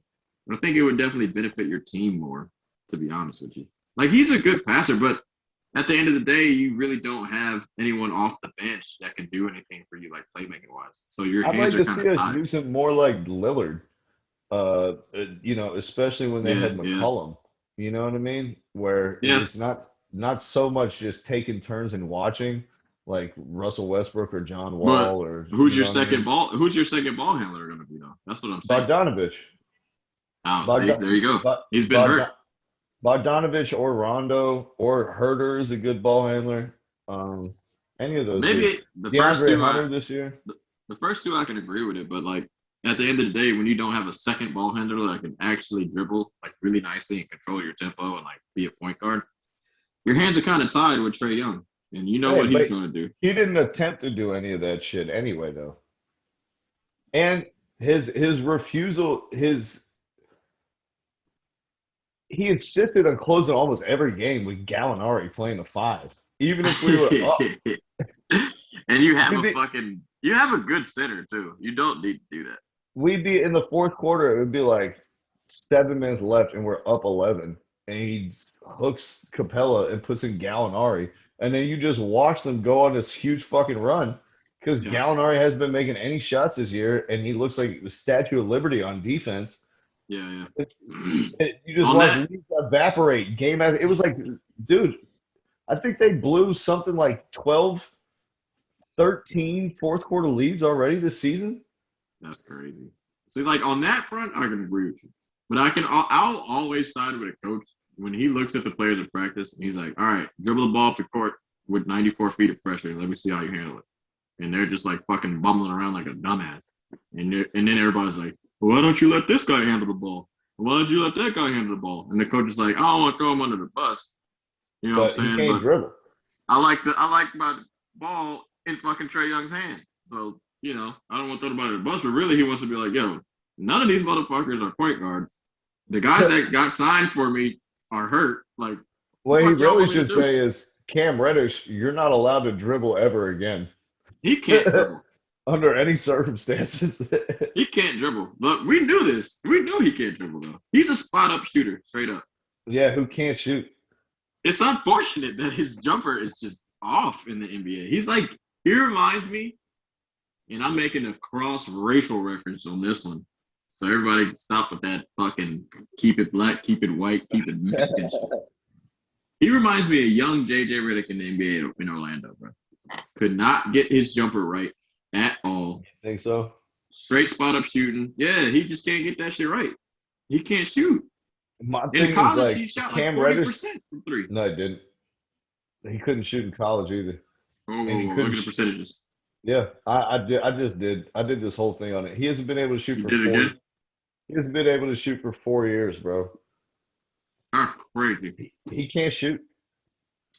I think it would definitely benefit your team more, to be honest with you. Like, he's a good passer, but at the end of the day, you really don't have anyone off the bench that can do anything for you, like playmaking wise. So your hands are kind of tied. I'd like to see us use him more like Lillard. Especially when they Yeah, had yeah, McCollum. You know what I mean? Where yeah. it's not so much just taking turns and watching, like Russell Westbrook or John But Wall, or who's you your know what I second mean? ball? Who's your second ball handler going to be though? That's what I'm saying. Bogdanovich, Oh, see, Bogdan, there you go. Bog- He's been hurt. Bogdan, Bogdanovich or Rondo or Herter is a good ball handler. Um, any of those dudes. Maybe the first DeAndre two, Hunter this year. the first two I can agree with it, but like at the end of the day, when you don't have a second ball handler that can actually dribble like really nicely and control your tempo and like be a point guard, your hands are kind of tied with Trey Young, and you know Hey, what he's but going to do. he didn't attempt to do any of that shit anyway, though. And his refusal, he insisted on closing almost every game with Gallinari playing the five, even if we were up. And you have We'd be, you have a good center too. You don't need to do that. we'd be in the fourth quarter. It would be like 7 minutes left, and we're up 11. And he hooks Capella and puts in Gallinari, and then you just watch them go on this huge fucking run because Yeah, Gallinari hasn't been making any shots this year, and he looks like the Statue of Liberty on defense. yeah, yeah. You just On watch that, leagues evaporate game after. It was like, dude, I think they blew something like 12, 13 fourth quarter leads already this season. that's crazy. See, like on that front, I can agree with you. But I'll always side with a coach when he looks at the players in practice and he's like, all right, dribble the ball up the court with 94 feet of pressure. Let me see how you handle it. And they're just like fucking bumbling around like a dumbass. And then everybody's like, well, why don't you let this guy handle the ball? Why don't you let that guy handle the ball? And the coach is like, I don't want to throw him under the bus. You know But what I'm he saying? can't But dribble. I like my ball in fucking Trey Young's hand. So, I don't want to throw the ball under the bus, but really he wants to be like, yo, none of these motherfuckers are point guards. The guys that got signed for me are hurt. Like, What he what y'all really want me to should do? say is, Cam Reddish, you're not allowed to dribble ever again He can't dribble. under any circumstances. He can't dribble. Look, we knew this. We knew he can't dribble though. He's a spot up shooter, straight up. Yeah, who can't shoot? It's unfortunate that his jumper is just off in the NBA. He reminds me, and I'm making a cross-racial reference on this one. So everybody stop with that fucking keep it black, keep it white, keep it Mexican shit. He reminds me of young JJ Redick in the NBA in Orlando, bro. Could not get his jumper right at all. Think so? Straight spot up shooting. Yeah, he just can't get that shit right. He can't shoot. My thing In is college, like he shot Cam like 40% Reddish. from three. No, he didn't. He couldn't shoot in college either. Oh, And he look couldn't at the percentages. Yeah, I did. I just did. I did this whole thing on it. He hasn't been able to shoot You for did it 4. again? He hasn't been able to shoot for 4 years, bro. That's crazy. He can't shoot.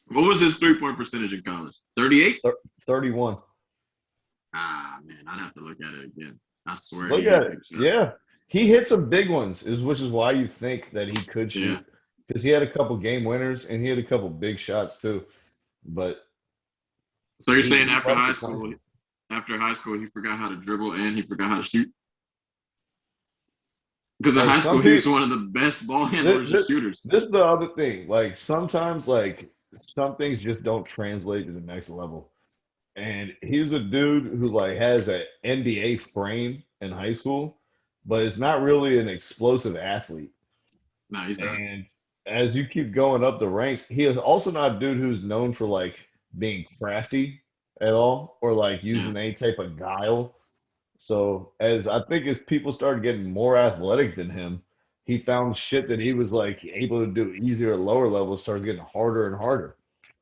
What was his 3-point percentage in college? 38? 31. Ah, man, I'd have to look at it again. I swear. Look he at hit it. big shots. Yeah, he hit some big ones, which is why you think that he could shoot. Yeah. Because he had a couple game winners and he had a couple big shots too. But So you're he saying after loves high to school, play. he forgot how to dribble and he forgot how to shoot? Because in Like, high some school, he was people- one of the best ball handlers and shooters. This is the other thing. Like sometimes, like some things just don't translate to the next level. And he's a dude who like has an NBA frame in high school, but is not really an explosive athlete. No, he's not. And as you keep going up the ranks, he is also not a dude who's known for like being crafty at all or like using any type of guile. So as people started getting more athletic than him, he found shit that he was like able to do easier at lower levels started getting harder and harder.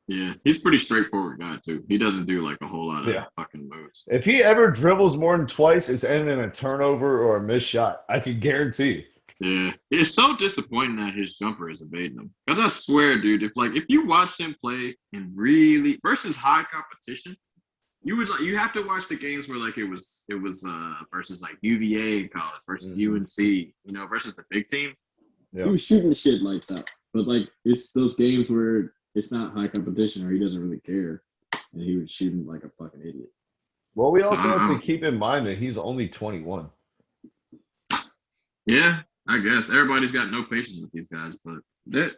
Yeah, he's a pretty straightforward guy, too. He doesn't do like a whole lot of fucking moves. If he ever dribbles more than twice, it's ending in a turnover or a missed shot. I can guarantee. Yeah, it's so disappointing that his jumper is evading him. Because I swear, dude, if you watch him play and really versus high competition, you have to watch the games where like it was versus like UVA in college versus UNC, versus the big teams. Yeah. He was shooting the shit lights out. But like it's those games where it's not high competition or he doesn't really care, and he was shooting like a fucking idiot. Well, we also have to keep in mind that he's only 21. Yeah, I guess everybody's got no patience with these guys, but it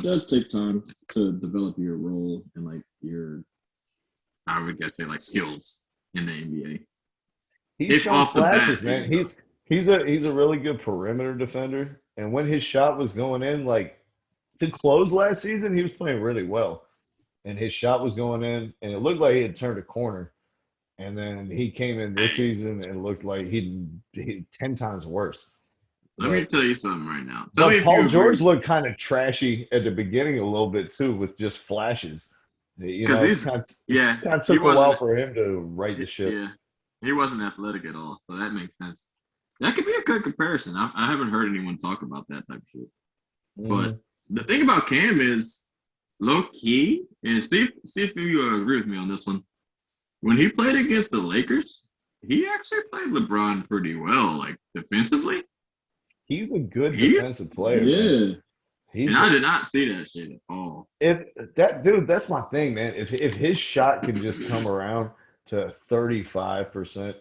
does take time to develop your role and like your, I would guess say like skills in the NBA. He's shown flashes, man. He's a really good perimeter defender, and when his shot was going in, like to close last season, he was playing really well, and his shot was going in, and it looked like he had turned a corner. And then he came in this Hey, season and looked like he 10 times worse. let me But tell you something right now. Tell me but if you Paul agree. George looked kind of trashy at the beginning a little bit too, with just flashes. Because It yeah, kind of he took a while wasn't, for him to right the ship. yeah, he wasn't athletic at all. So that makes sense. That could be a good comparison. I haven't heard anyone talk about that type of shit. But Mhm. the thing about Cam is low key, and see if you agree with me on this one. When he played against the Lakers, he actually played LeBron pretty well, like defensively. He's a good He's defensive player, man. yeah, and He's I did not see that shit at all. if that dude. That's my thing, man. If his shot could just come around to 35%,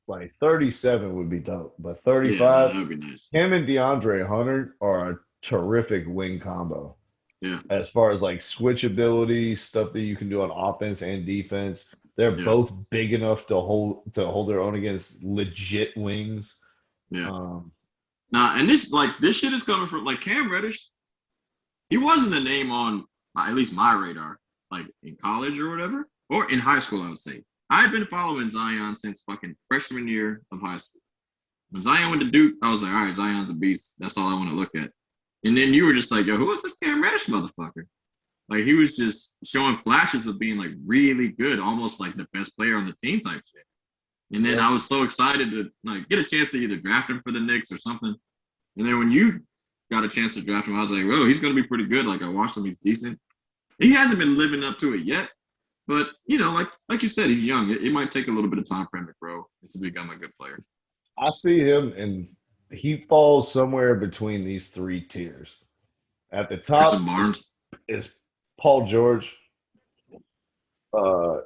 like 37 would be dope, but Yeah, 35. that would be nice. Him and DeAndre Hunter are a terrific wing combo Yeah, as far as like switchability, stuff that you can do on offense and defense. They're yeah, both big enough to hold their own against legit wings. yeah. Um, Nah, and this shit is coming from like Cam Reddish. He wasn't a name on at least my radar, like in college or whatever, or in high school. I would say I had been following Zion since fucking freshman year of high school. When Zion went to Duke, I was like, all right, Zion's a beast. That's all I want to look at. And then you were just like, yo, who is this Cam Reddish motherfucker? Like he was just showing flashes of being like really good, almost like the best player on the team type shit. And then yeah, I was so excited to like get a chance to either draft him for the Knicks or something. And then when you got a chance to draft him, I was like, well, he's gonna be pretty good. Like I watched him, he's decent. He hasn't been living up to it yet, but you know, like you said, he's young. It might take a little bit of time for him to grow and to become a good player. I see him, and he falls somewhere between these three tiers. At the Harrison top Barnes. is Paul George.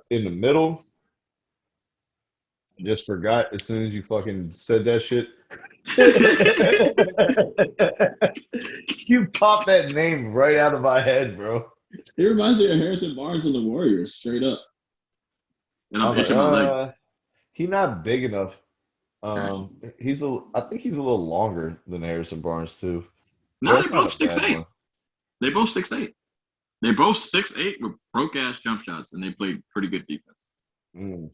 In the middle, I just forgot as soon as you fucking said that shit. You popped that name right out of my head, bro. He reminds me of Harrison Barnes and the Warriors, straight up. And I'm I'm like, itching my leg. he's not big enough. Gotcha. I think he's a little longer than Harrison Barnes too. But No, that's they not both a six bad eight. one. They both 6'8". They both 6'8" with broke ass jump shots, and they played pretty good defense. Mm.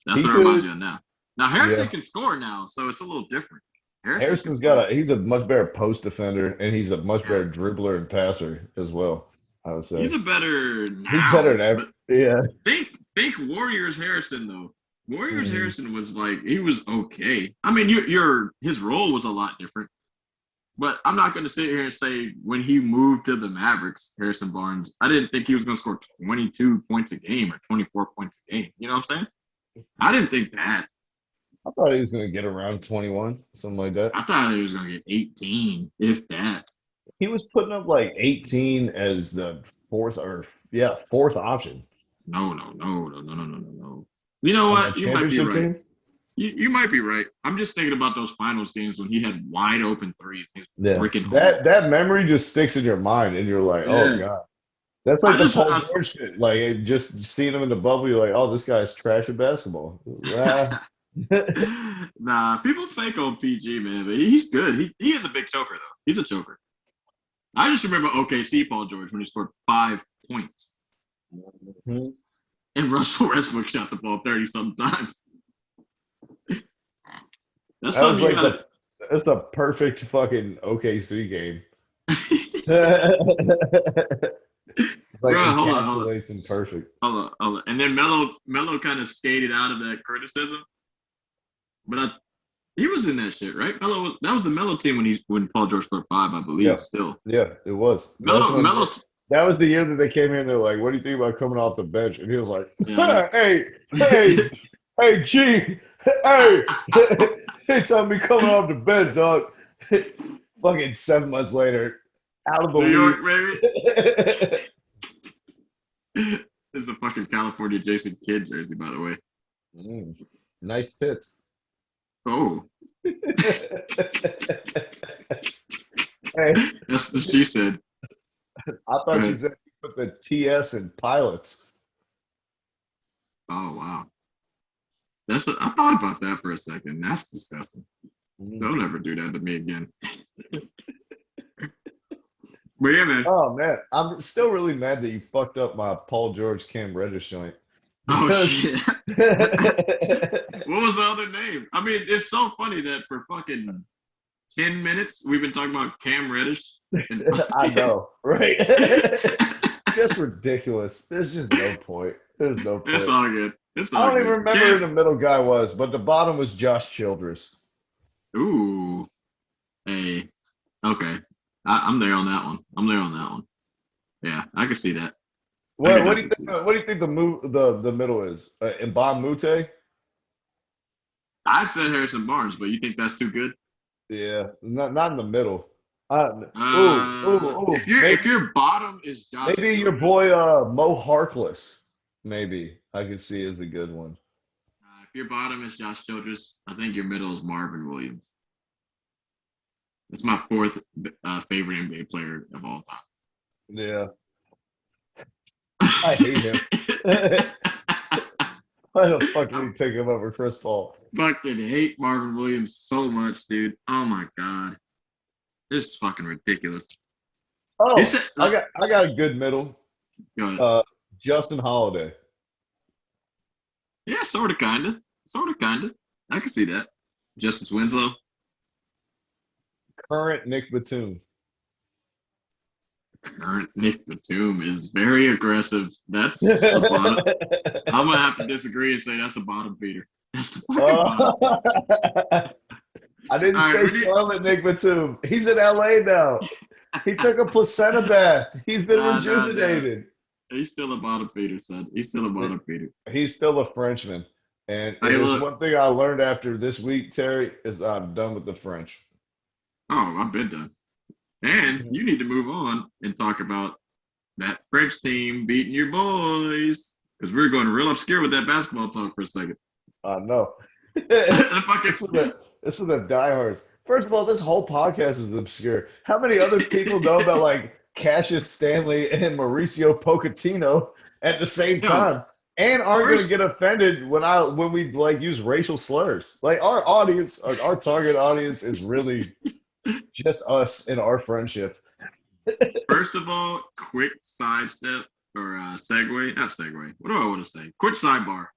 That's He what it reminds could, me of now. Now Harrison yeah. can score now, so it's a little different. Harrison can Harrison's got score. he's a much better post defender, and he's a much Yeah, better dribbler and passer as well, I would say. he's a better He's better now, than ever. but Yeah. think Warriors Harrison though. Warriors Mhm. Harrison was like he was okay. I mean, your his role was a lot different. But I'm not going to sit here and say when he moved to the Mavericks, Harrison Barnes, I didn't think he was going to score 22 points a game or 24 points a game. You know what I'm saying? I didn't think that. I thought he was going to get around 21, something like that. I thought he was going to get 18, if that. He was putting up like 18 as the fourth option No. You know on that what? You might be championship right. team. You might be right. I'm just thinking about those finals games when he had wide open threes. He was Yeah, freaking home. that memory just sticks in your mind, and you're like, oh Yeah. god, that's I like the just, Paul George shit. Like just seeing him in the bubble, you're like, oh, this guy's trash at basketball. Ah. nah, people fake on PG, man, but he's good. He is a big choker, though. He's a choker. I just remember OKC Paul George when he scored 5 points. Mhm. And Russell Westbrook shot the ball 30 sometimes. That's That was something you like gotta. that's a perfect fucking OKC game. Like Bro, hold encapsulates him perfect. on. And then Melo kind of skated out of that criticism. But he was in that shit, right? That was the Melo team when Paul George scored 5, I believe. Yeah, Still, yeah, it was. Melo, That was the year that they came in. They're like, "What do you think about coming off the bench?" And he was like, yeah. hey, G, hey, hey, tell me coming off the bench, dog." Fucking 7 months later, out of the New York, league. baby. It's a fucking California Jason Kidd jersey, by the way. Nice tits. Oh, Hey, that's what she said. I thought you said you put the TS in pilots. Oh wow, I thought about that for a second. That's disgusting. Don't ever do that to me again. But yeah, man. Oh man, I'm still really mad that you fucked up my Paul George Cam Reddish joint. Oh Because shit. What was the other name? I mean, it's so funny that for fucking 10 minutes we've been talking about Cam Reddish. And I know, right? Just ridiculous. There's just no point. There's no point. It's all good. It's I all don't even good. remember who the middle guy was, but the bottom was Josh Childress. Ooh. Hey. Okay. I'm there on that one. I'm there on that one. Yeah, I can see that. What do you think? What do you think the middle is? Mbam Mute? I said Harrison Barnes, but you think that's too good? Yeah, not in the middle. If your bottom is Josh, Maybe your boy Mo Harkless. Maybe I could see as a good one. If your bottom is Josh Childress, I think your middle is Marvin Williams. That's my fourth favorite NBA player of all time. Yeah, I hate him. Why the fuck did we pick him over Chris Paul? Fucking hate Marvin Williams so much, dude. Oh my god, this is fucking ridiculous. Oh, I got a good middle. Go ahead. Justin Holiday. Yeah, sort of, kinda. I can see that. Justice Winslow. Current Nick Batum. Current Nick Batum is very aggressive. That's a bottom. I'm gonna have to disagree and say that's a bottom feeder. That's a fucking bottom. I didn't say Charlotte Nick Batum. He's in LA now. He took a placenta bath. He's been rejuvenated. He's still a bottom feeder, son. He's still a bottom feeder. He's still a Frenchman. And there's one thing I learned after this week, Terry, is I'm done with the French. Oh, I've been done. And you need to move on and talk about that French team beating your boys. Because we're going real obscure with that basketball talk for a second. No. This was the diehards. First of all, this whole podcast is obscure. How many other people know about like Cassius Stanley and Mauricio Pochettino at the same time? And aren't going to get offended when we like use racial slurs. Like our audience, our target audience is really just us and our friendship. First of all, quick sidestep or segue, not segue. What do I want to say? Quick sidebar.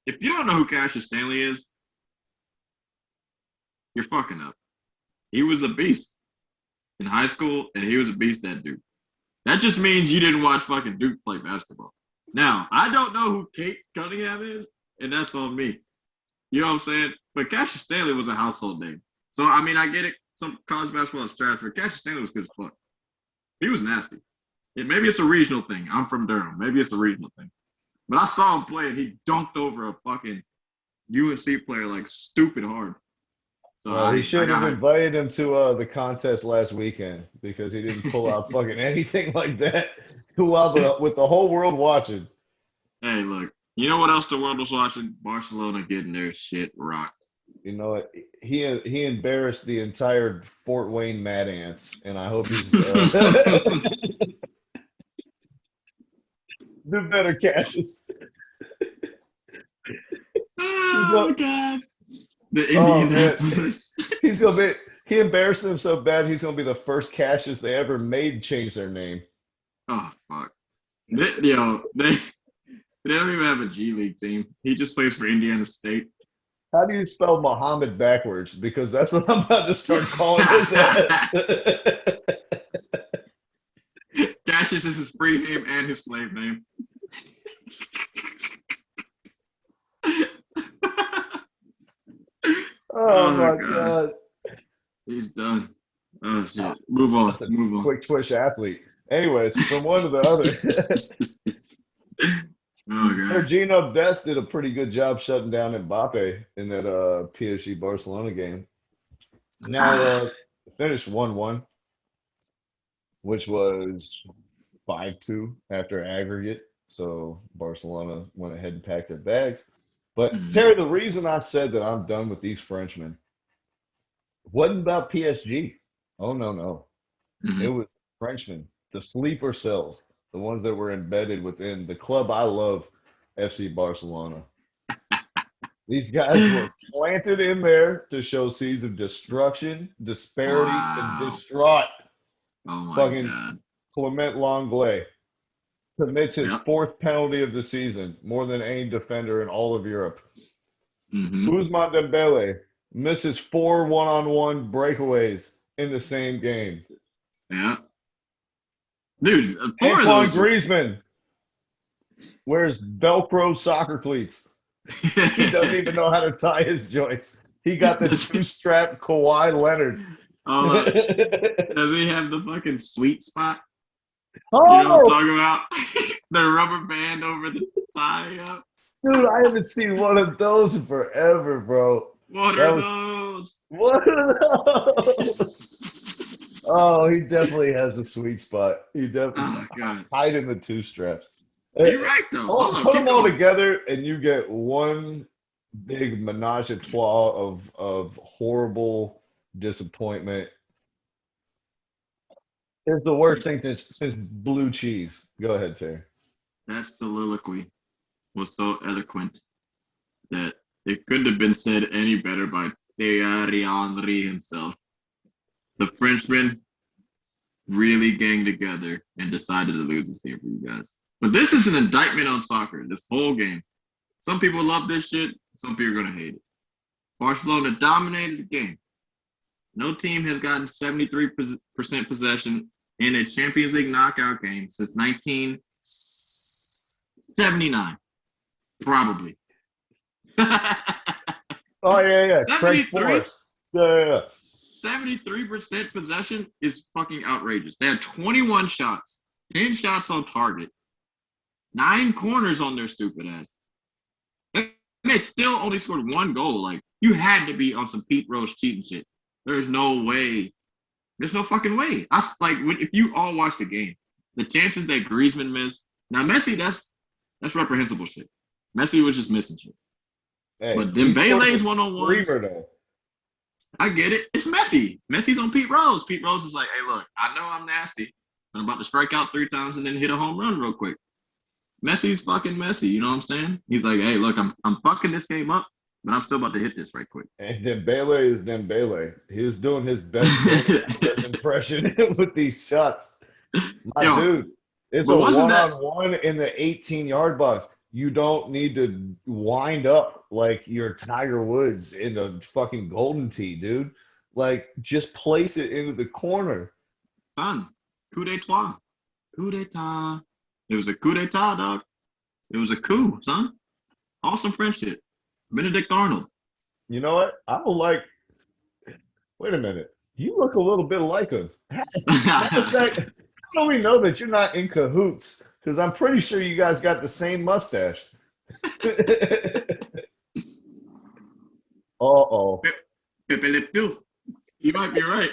If you don't know who Cassius Stanley is, you're fucking up. He was a beast in high school, and he was a beast at Duke. That just means you didn't watch fucking Duke play basketball. Now, I don't know who Kate Cunningham is, and that's on me. You know what I'm saying? But Cassius Stanley was a household name. So, I mean, I get it. Some college basketball is trash, but Cassius Stanley was good as fuck. He was nasty. Maybe it's a regional thing. I'm from Durham. Maybe it's a regional thing. But I saw him play, and he dunked over a fucking UNC player like stupid hard. So he should have invited him to the contest last weekend because he didn't pull out fucking anything like that with the whole world watching. Hey, look, you know what else the world was watching? Barcelona getting their shit rocked. You know what? He embarrassed the entire Fort Wayne Mad Ants, and I hope he's do better, Cassius. Oh, God. The Indianapolis. He embarrassed him so bad he's gonna be the first Cassius they ever made change their name. Oh fuck. They don't even have a G League team. He just plays for Indiana State. How do you spell Muhammad backwards? Because that's what I'm about to start calling his ass. Cassius is his free name and his slave name. Oh my God. He's done. Oh shit. Move on. Quick twitch athlete. Anyways, from one to the other. Oh, God. Sergino Dest did a pretty good job shutting down Mbappe in that PSG Barcelona game. Now finished 1-1, which was 5-2 after aggregate. So Barcelona went ahead and packed their bags. But Terry, the reason I said that I'm done with these Frenchmen wasn't about PSG. Oh, no. It was Frenchmen, the sleeper cells, the ones that were embedded within the club I love, FC Barcelona. These guys were planted in there to show seeds of destruction, disparity, and Wow. distraught. Oh my Fucking God. Clement Longley commits his Yep. fourth penalty of the season, more than any defender in all of Europe. Mm-hmm. Ousmane Dembele misses 4 one-on-one breakaways in the same game. Yeah. Dude, four of Antoine those. Griezmann wears Velcro soccer cleats. He doesn't even know how to tie his joints. He got the two-strap Kawhi Leonard. Does he have the fucking sweet spot? Oh, You know what I'm talking about? The rubber band over the tie up. dude, I haven't seen one of those in forever, bro. What are those? What are those? Oh, he definitely has a sweet spot. He definitely Oh God. hide in the two straps. You're right though. Hold on, Put keep them all going. together, and you get one big menage a trois of horrible disappointment. It's the worst thing since blue cheese. Go ahead, Terry. That soliloquy was so eloquent that it couldn't have been said any better by Thierry Henry himself. The Frenchman really ganged together and decided to lose this game for you guys. But this is an indictment on soccer, this whole game. Some people love this shit, some people are going to hate it. Barcelona dominated the game. No team has gotten 73% possession in a Champions League knockout game since 1979. Probably. Oh yeah. Craig 73? Forrest. Yeah. 73% possession is fucking outrageous. They had 21 shots, 10 shots on target, 9 corners on their stupid ass. And they still only scored 1 goal. Like, you had to be on some Pete Rose cheating shit. There's no way. There's no fucking way. If you all watch the game, the chances that Griezmann missed. Now Messi, that's reprehensible shit. Messi was just missing shit. Hey, But Dembele's one-on-ones. I get it. It's Messi. Messi's on Pete Rose. Pete Rose is like, hey, look, I know I'm nasty. I'm about to strike out 3 times and then hit a home run real quick. Messi's fucking Messi. You know what I'm saying? He's like, hey, look, I'm fucking this game up, but I'm still about to hit this right quick. And Dembele is Dembele. He was doing his best impression with these shots. Dude, it's a one-on-one in the 18-yard box. You don't need to wind up like you're Tiger Woods in a fucking golden tee, dude. Like, just place it into the corner. Son, coup d'etat. Coup d'etat. It was a coup d'etat, dog. It was a coup, son. Awesome French shit. Benedict Arnold. You know what? I don't like. Wait a minute. You look a little bit like him. How do we know that you're not in cahoots? Because I'm pretty sure you guys got the same mustache. Uh-oh. Pepe Le Pew. You might be right.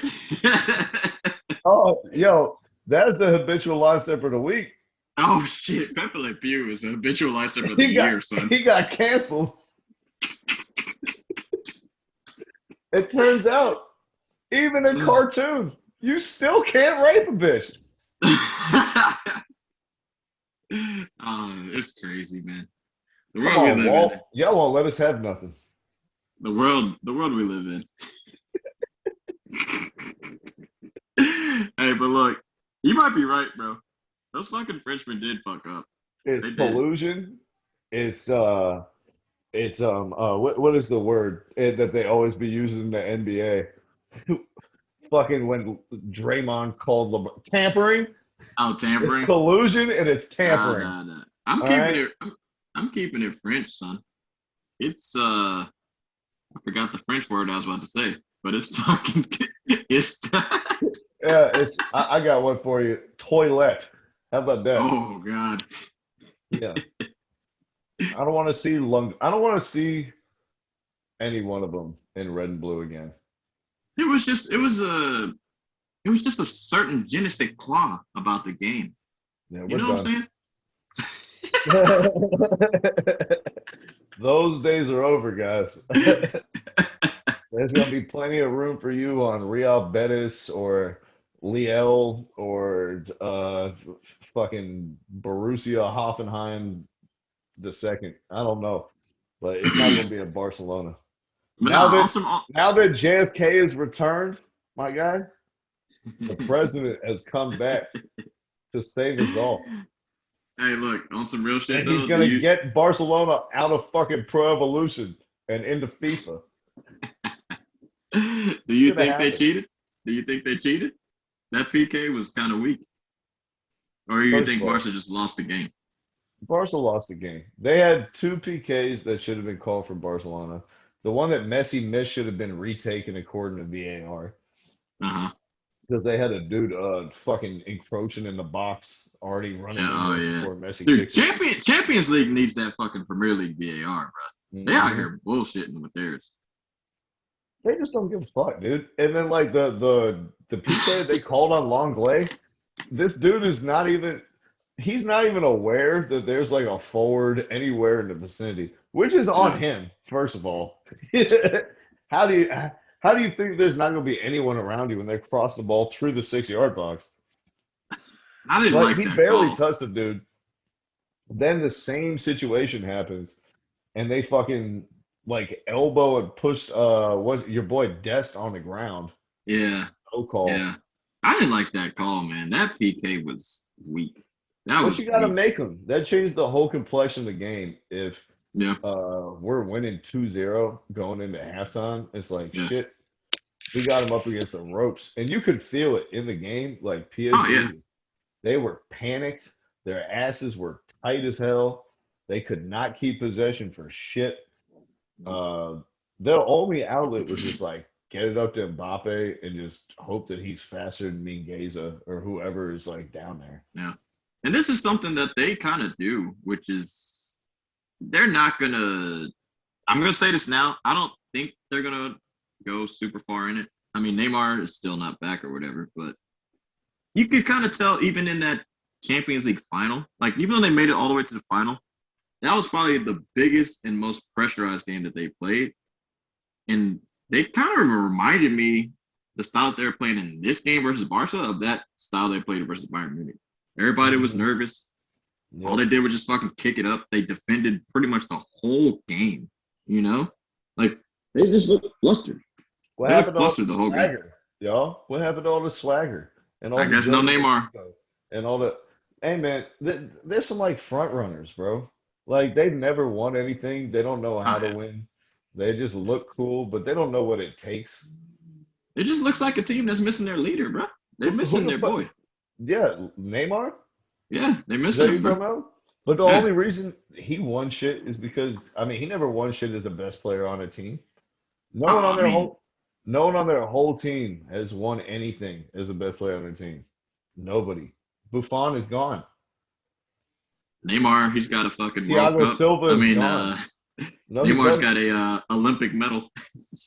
Oh, yo, that's the habitual line stepper of the week. Oh, shit. Pepe Le Pew is a habitual line stepper of the year, son. He got canceled. It turns out, even in cartoon, you still can't rape a bitch. It's crazy, man. The Come world on, we live Walt. in. Y'all won't let us have nothing. The world we live in. Hey, but look, you might be right, bro. Those fucking Frenchmen did fuck up. It's collusion. It's what is the word that they always be using in the NBA? Fucking when Draymond called LeBron tampering. Oh, tampering. It's collusion and it's tampering. Nah. I'm keeping it. I'm keeping it French, son. It's I forgot the French word I was about to say, but it's fucking. It's. Yeah, it's. I got one for you. Toilet. How about that? Oh God. Yeah. I don't want to see I don't want to see any one of them in red and blue again. It was just a certain je ne sais quoi about the game. Yeah, you know what I'm saying? Those days are over, guys. There's going to be plenty of room for you on Real Betis or Lille or fucking Borussia Hoffenheim II. I don't know. but it's not going to be in Barcelona. But Now no, that awesome. now that JFK is returned, my guy, the president has come back to save us all. Hey, look, on some real shit And though. he's going to get Barcelona out of fucking Pro Evolution and into FIFA. Do you Gonna think they happen. cheated? Do you think they cheated? That PK was kind of weak. Or you First think of all, Barca just lost the game? Barca lost the game. They had 2 PKs that should have been called for Barcelona. The one that Messi missed should have been retaken according to VAR Uh-huh. because they had a dude fucking encroaching in the box, already running Yeah, into oh it yeah. before Messi Dude, kicked it. Champions League needs that fucking Premier League VAR, bro. They out Mhm. here bullshitting with theirs. They just don't give a fuck, dude. And then like the PK they called on Longley, this dude is not even he's not even aware that there's like a forward anywhere in the vicinity, which is on Yeah. him, first of all. how do you how do you think there's not going to be anyone around you when they cross the ball through the 6 yard box? I didn't Like like he that barely call. touched the dude. Then the same situation happens, and they fucking like elbow and pushed what your boy Dest on the ground. Yeah, No call. yeah. I didn't like that call, man. That PK was weak. That But was you got to weak. make them. That changed the whole complexion of the game. If Yeah, we're winning 2-0 going into halftime, it's like yeah. shit. We got them up against the ropes, and you could feel it in the game. Like Oh yeah. PSG, they were panicked. Their asses were tight as hell. They could not keep possession for shit. Their only outlet was just like get it up to Mbappe and just hope that he's faster than Mingueza or whoever is like down there. Yeah. And this is something that they kind of do, which is they're not gonna. I'm gonna say this now. I don't think they're gonna go super far in it. I mean, Neymar is still not back or whatever, but you could kind of tell even in that Champions League final, like even though they made it all the way to the final, that was probably the biggest and most pressurized game that they played. And they kind of reminded me the style that they were playing in this game versus Barca of that style they played versus Bayern Munich. Everybody was nervous. Yep. All they did was just fucking kick it up. They defended pretty much the whole game, you know? Like, they just looked flustered. What They happened looked to all flustered the the whole game. swagger, y'all? What happened to all the swagger and all I the guess no Del Neymar. Pico and all the? Hey man, there's some like front runners, bro. Like they've never won anything. They don't know how Oh, to yeah. win. They just look cool, but they don't know what it takes. It just looks like a team that's missing their leader, bro. They're missing the their fuck? boy. Yeah, Neymar. Yeah, they're Is that missing who him, you're bro. talking about? But the Yeah. only reason he won shit is because I mean he never won shit as the best player on a team. No Oh, one on I their mean, no one on their whole team has won anything as the best player on their team. Nobody. Buffon is gone. Neymar, he's got a fucking World Thiago Cup. Silva I is mean, gone. No, he Neymar's doesn't. got a Olympic medal.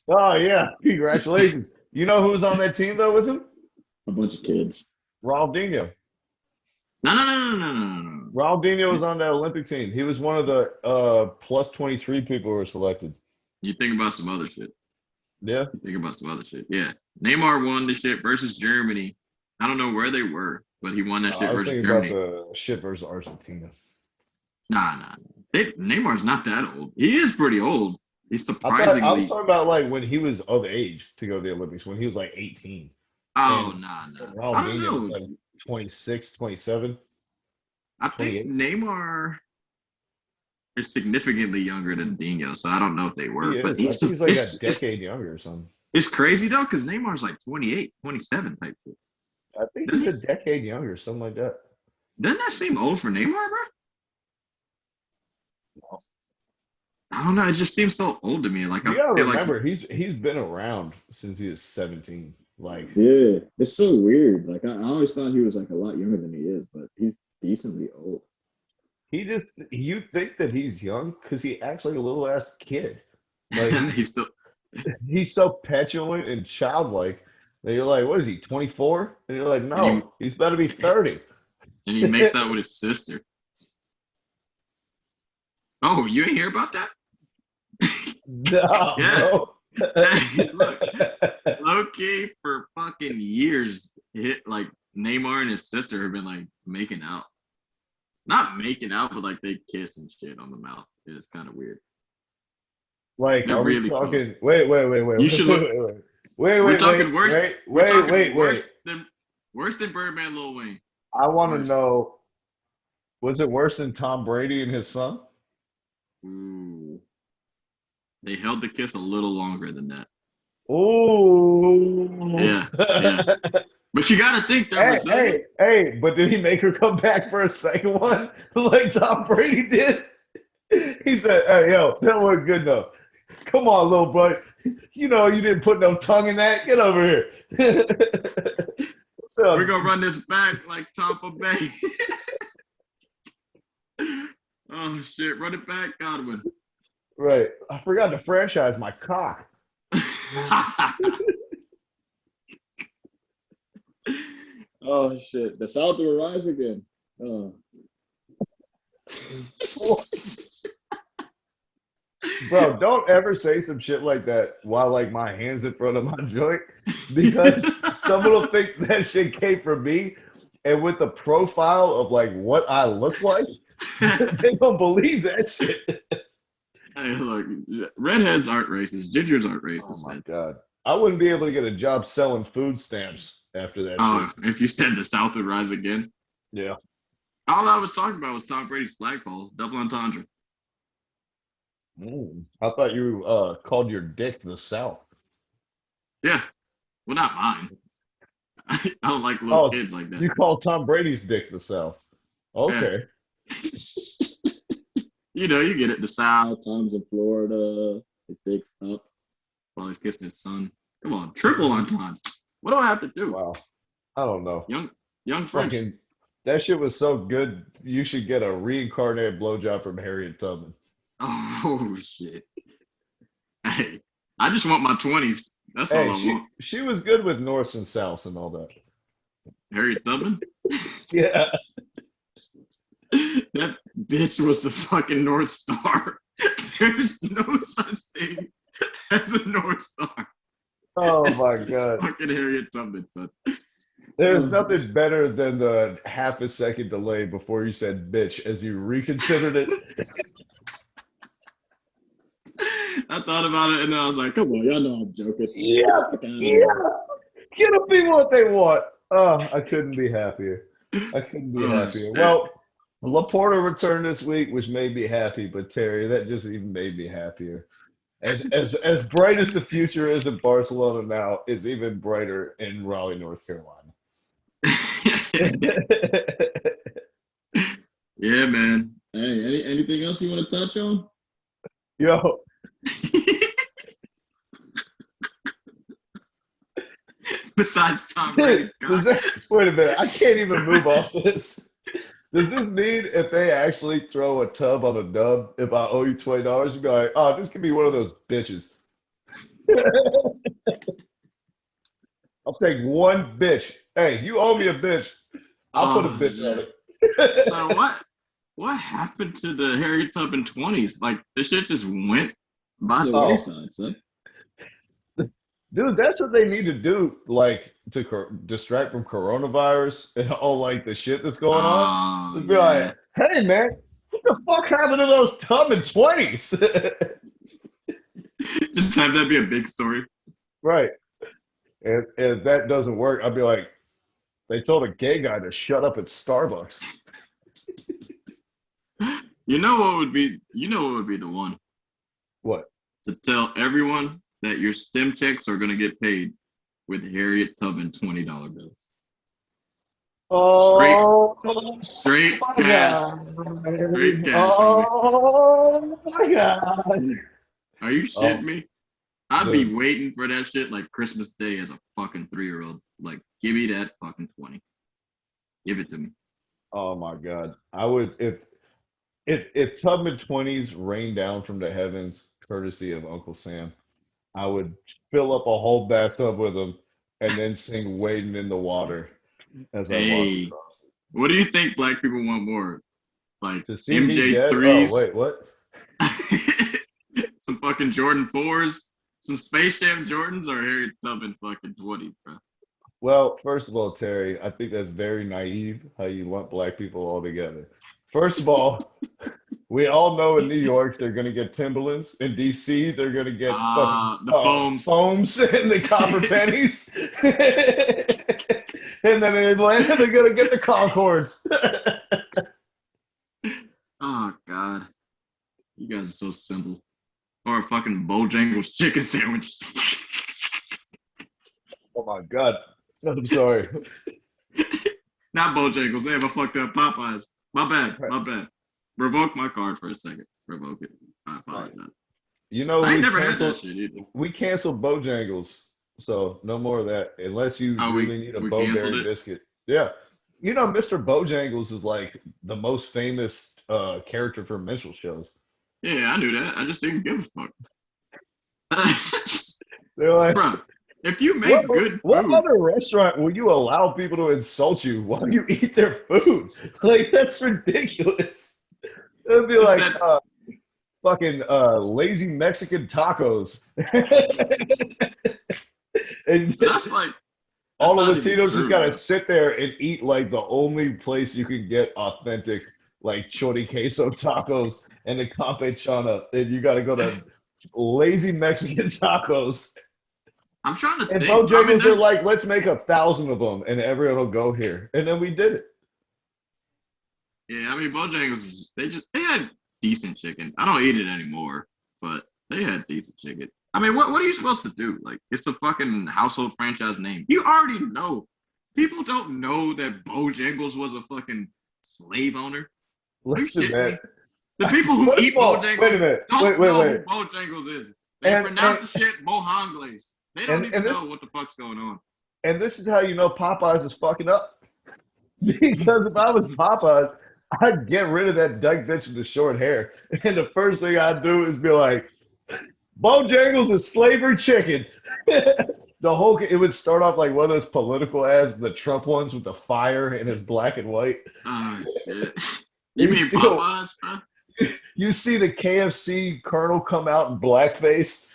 Oh yeah, congratulations. You know who was on that team though with him? A bunch of kids. Ronaldinho. No. Ronaldinho was on that Olympic team. He was one of the plus 23 people who were selected. You think about some other shit. Yeah. Yeah. Neymar won the shit versus Germany. I don't know where they were, but he won that shit I was versus thinking Germany. about the shit versus Argentina. Nah. Neymar's not that old. He is pretty old. He's I surprisingly. was talking about like when he was of age to go to the Olympics, when he was like 18. Oh, and nah. I don't Ronaldinho was know. like 26, 27. I think 28. Neymar is significantly younger than Dino, so I don't know if they were. He But is. I think he's like a decade younger or something. It's crazy though, because Neymar's like 28, 27 type shit. I think he's a decade younger, something like that. Doesn't that seem old for Neymar, bro? No. I don't know. It just seems so old to me. Like You I gotta feel remember, he's been around since he was 17. Like Yeah, it's so weird. Like I always thought he was like a lot younger than he is, but he's decently old. you think that he's young because he acts like a little ass kid. Like he's still. he's so petulant and childlike that you're like, what is he, 24? And you're like, no, he's better be 30. And he makes out with his sister. Oh, you ain't hear about that? No, Yeah. bro. Look, low-key for fucking years, like Neymar and his sister have been like making out. Not making out, but like they kiss and shit on the mouth. It's kind of weird. Like, They're are we really close. talking? Wait, You should look. We're talking worse. We're talking wait. worse than Birdman, Lil Wayne. I want to Worse. know, was it worse than Tom Brady and his son? Ooh. They held the kiss a little longer than that. Ooh. Yeah. But you gotta think they're resilient. Hey, but did he make her come back for a second one like Tom Brady did? He said, hey, yo, that wasn't good enough. Come on, little boy. You know you didn't put no tongue in that. Get over here. What's up? We're gonna run this back like Tampa Bay. Oh shit, run it back, Godwin. Right. I forgot to franchise my cock. Oh shit! The South will rise again. Oh. Bro, don't ever say some shit like that while like my hands in front of my joint, because someone will think that shit came from me, and with the profile of like what I look like, they don't believe that shit. Hey, look, redheads aren't racist. Gingers aren't racist. Oh my Man. god, I wouldn't be able to get a job selling food stamps after that shit. If you said the South would rise again. Yeah. All I was talking about was Tom Brady's flagpole, double entendre. I thought you called your dick the South. Yeah. Well, not mine. I don't like little kids like that. You call Tom Brady's dick the South. Okay. Yeah. You know, you get it. The South. Tom's in Florida. His dick's up. While he's kissing his son. Come on, triple entendre. What do I have to do? Wow. I don't know. Young French. That shit was so good. You should get a reincarnated blowjob from Harriet Tubman. Oh shit! Hey, I just want my 20s. That's all I want. She was good with North and South and all that. Harriet Tubman. Yeah. That bitch was the fucking North Star. There's no such thing as a North Star. Oh my god. Fucking Harriet Tubman, son. There's nothing better than the half a second delay before you said bitch as you reconsidered it. I thought about it and I was like, come on, y'all know I'm joking. Yeah. Get them people what they want. Oh, I couldn't be happier. Happier. Shit. Well, Laporta returned this week, which made me happy, but Terry, that just even made me happier. As bright as the future is in Barcelona now, it's even brighter in Raleigh, North Carolina. Yeah, man. Hey, anything else you want to touch on? Yo. Besides Tom Brady's wait a minute. I can't even move off this. Does this mean if they actually throw a tub on a dub, if I owe you $20, you'd be like, oh, this could be one of those bitches. I'll take one bitch. Hey, you owe me a bitch. I'll put a bitch on it. So what happened to the Harriet Tubman 20s? Like, this shit just went by the wayside, son. Dude, that's what they need to do, like, to distract from coronavirus and all, like, the shit that's going on. Just be like, hey, man, what the fuck happened to those Tubman 20s? Just have that be a big story. Right. And if that doesn't work, I'd be like, they told a gay guy to shut up at Starbucks. You know what would be the one? What? To tell everyone that your STEM checks are going to get paid with Harriet Tubman $20 bills. Oh, straight cash. Straight cash. Oh my god. Are you shitting me? I'd be waiting for that shit like Christmas Day as a fucking 3-year-old. Like, give me that fucking 20. Give it to me. Oh my god. I would if Tubman 20s rained down from the heavens, courtesy of Uncle Sam, I would fill up a whole bathtub with them and then sing Wading in the Water as I walk across it. What do you think black people want more? Like to see MJ3s? Oh, wait, what? Some fucking Jordan 4s? Some Space Jam Jordans or Harriet Tubman fucking 20s, bro? Well, first of all, Terry, I think that's very naive how you lump black people all together. First of all, We all know in New York they're gonna get Timberlands. In DC they're gonna get fucking the foams. foams and the copper pennies. And then in Atlanta they're gonna get the Concords. Oh God, you guys are so simple. Or a fucking Bojangles chicken sandwich. Oh my God. I'm sorry. Not Bojangles. They have a fucked up Popeyes. My bad. Right. My bad. Revoke my card for a second. Revoke it. I apologize. You know, I ain't we never had canceled, that shit either. we canceled Bojangles, so no more of that unless you Oh, really need a we canceled Bowberry it? biscuit. Yeah. You know, Mr. Bojangles is like the most famous character from minstrel shows. Yeah, I knew that. I just didn't give a fuck. They're like, Bro, if you make good what food, other restaurant will you allow people to insult you while you eat their food? Like, that's ridiculous. It'd be It's like that- fucking lazy Mexican tacos. And that's like all the that's not even Latinos just true, gotta bro. sit there and eat like the only place you can get authentic like chori queso tacos and the campechana, and you gotta go to lazy Mexican tacos. I'm trying to And think. I mean, Bojangles are there's- like, let's make 1,000 of them, and everyone will go here, and then we did it. yeah, I mean Bojangles. They had decent chicken. I don't eat it anymore, but they had decent chicken. I mean, what are you supposed to do? Like, it's a fucking household franchise name. You already know. People don't know that Bojangles was a fucking slave owner. Listen, shitting man. me? The people who First eat of all, Bojangles wait a minute. don't Wait. know who Bojangles is. They And- pronounce and- the shit Bojangles. They don't and even this- know what the fuck's going on. And this is how you know Popeyes is fucking up. Because if I was Popeyes, I'd get rid of that dyke bitch with the short hair. And the first thing I'd do is be like, Bojangles is slavery chicken. It would start off like one of those political ads, the Trump ones with the fire and it's black and white. Oh shit. You You mean see- Popeyes, bro? You see the KFC colonel come out in blackface.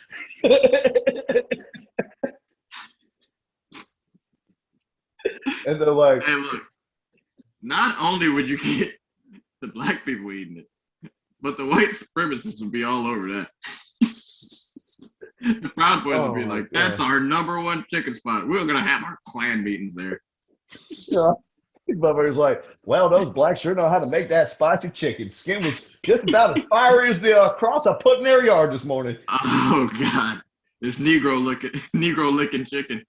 And they're like, Hey, look. Not only would you get the black people eating it, but the white supremacists would be all over that. The Proud Boys would be Oh my like, "That's our number one chicken spot. We're gonna have our clan meetings there." These motherfuckers like, well, those blacks sure know how to make that spicy chicken. Skin was just about as fiery as the cross I put in their yard this morning. Oh God, this Negro licking chicken.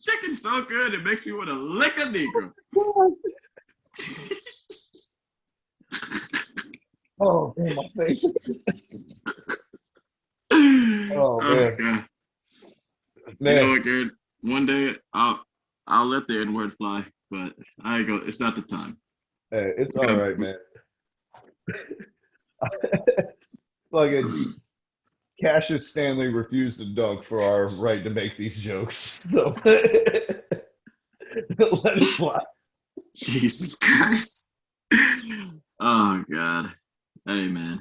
Chicken's so good it makes me want to lick a Negro. Oh, man, my face. Oh man. God. You know Man, what, Garrett? One day I'll let the N-word fly, but I go. It's not the time. hey, it's all right, man. Fucking Cassius Stanley refused to dunk for our right to make these jokes. So let it fly. Jesus Christ. Oh God. Hey man.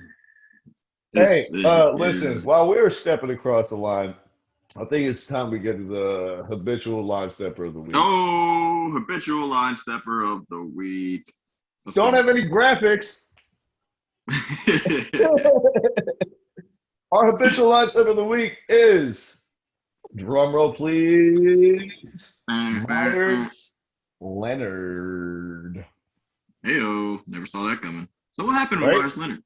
Hey, This- listen, while we were stepping across the line, I think it's time we get to the habitual line stepper of the week. Oh, habitual line stepper of the week. Don't have any graphics. Our habitual line stepper of the week is, drum roll please, Myers Leonard. Heyo, never saw that coming. So what happened with Right? Myers Leonard?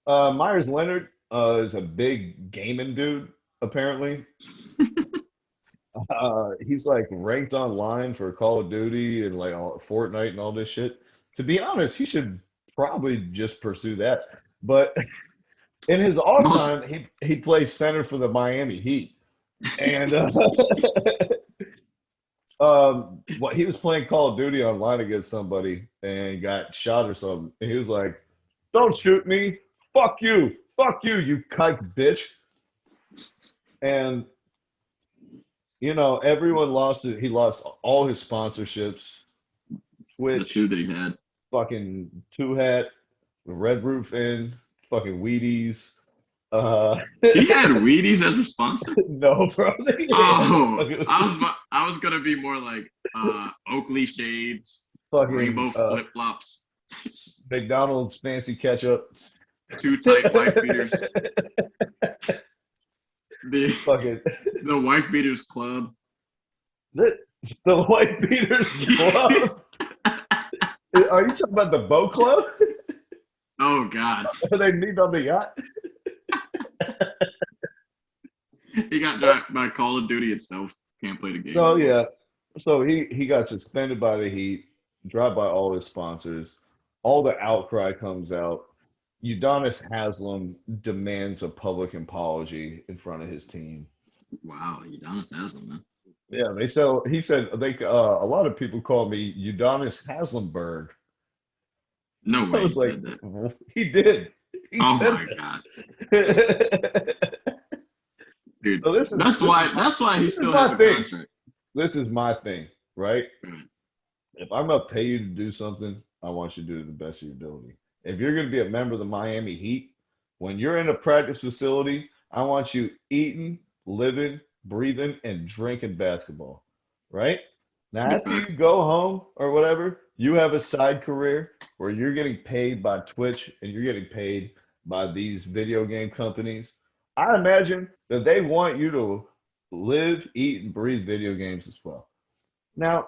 Myers Leonard is a big gaming dude, apparently. He's like ranked online for Call of Duty and like Fortnite and all this shit. To be honest, he should probably just pursue that. But in his off time, he plays center for the Miami Heat. And what he was playing Call of Duty online against somebody and got shot or something. And he was like, "Don't shoot me. Fuck you, you kike bitch." And you know, everyone lost it. He lost all his sponsorships. The Twitch, shoe that he had. fucking Two Hat, the Red Roof Inn, fucking Wheaties, He had Wheaties as a sponsor. No, bro. Oh, I was gonna be more like Oakley shades, Fucking rainbow flip flops, McDonald's fancy ketchup. two tight wife beaters, the Fucking the wife beaters club. the White Beaters Club. Are you talking about the boat club? Oh God, They meet on the yacht. he got dropped by Call of Duty itself. Can't play the game. So yeah, so he got suspended by the Heat, dropped by all his sponsors. All the outcry comes out. Udonis Haslem demands a public apology in front of his team. Wow, Udonis Haslem, man. Yeah, he said a lot of people call me Udonis Haslemberg. No I way he was like, said that. he did. He Oh said my God, that. dude. So this is That's why he this is still my has a thing. contract. This is my thing, right? Right. If I'm gonna pay you to do something, I want you to do it to the best of your ability. If you're gonna be a member of the Miami Heat, when you're in a practice facility, I want you eating, living, breathing, and drinking basketball. Right? Now, Big after you facts. go home or whatever, you have a side career where you're getting paid by Twitch and you're getting paid by these video game companies. I imagine that they want you to live, eat, and breathe video games as well. Now,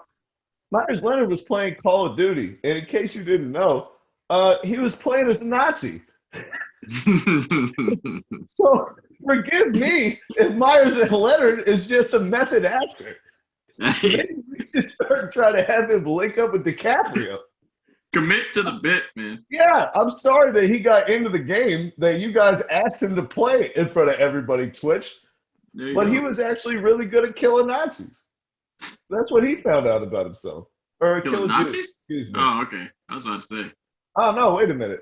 Myers Leonard was playing Call of Duty, and in case you didn't know, he was playing as a Nazi. So forgive me if Myers Leonard is just a method actor. Maybe we should start trying to have him link up with DiCaprio. Commit to the bit, man. Yeah, I'm sorry that he got into the game that you guys asked him to play in front of everybody Twitch, There you but go. he was actually really good at killing Nazis. That's what he found out about himself. Or Killing killing Jews. Nazis? Excuse me. Oh, okay. I was about to say Oh no! Wait a minute.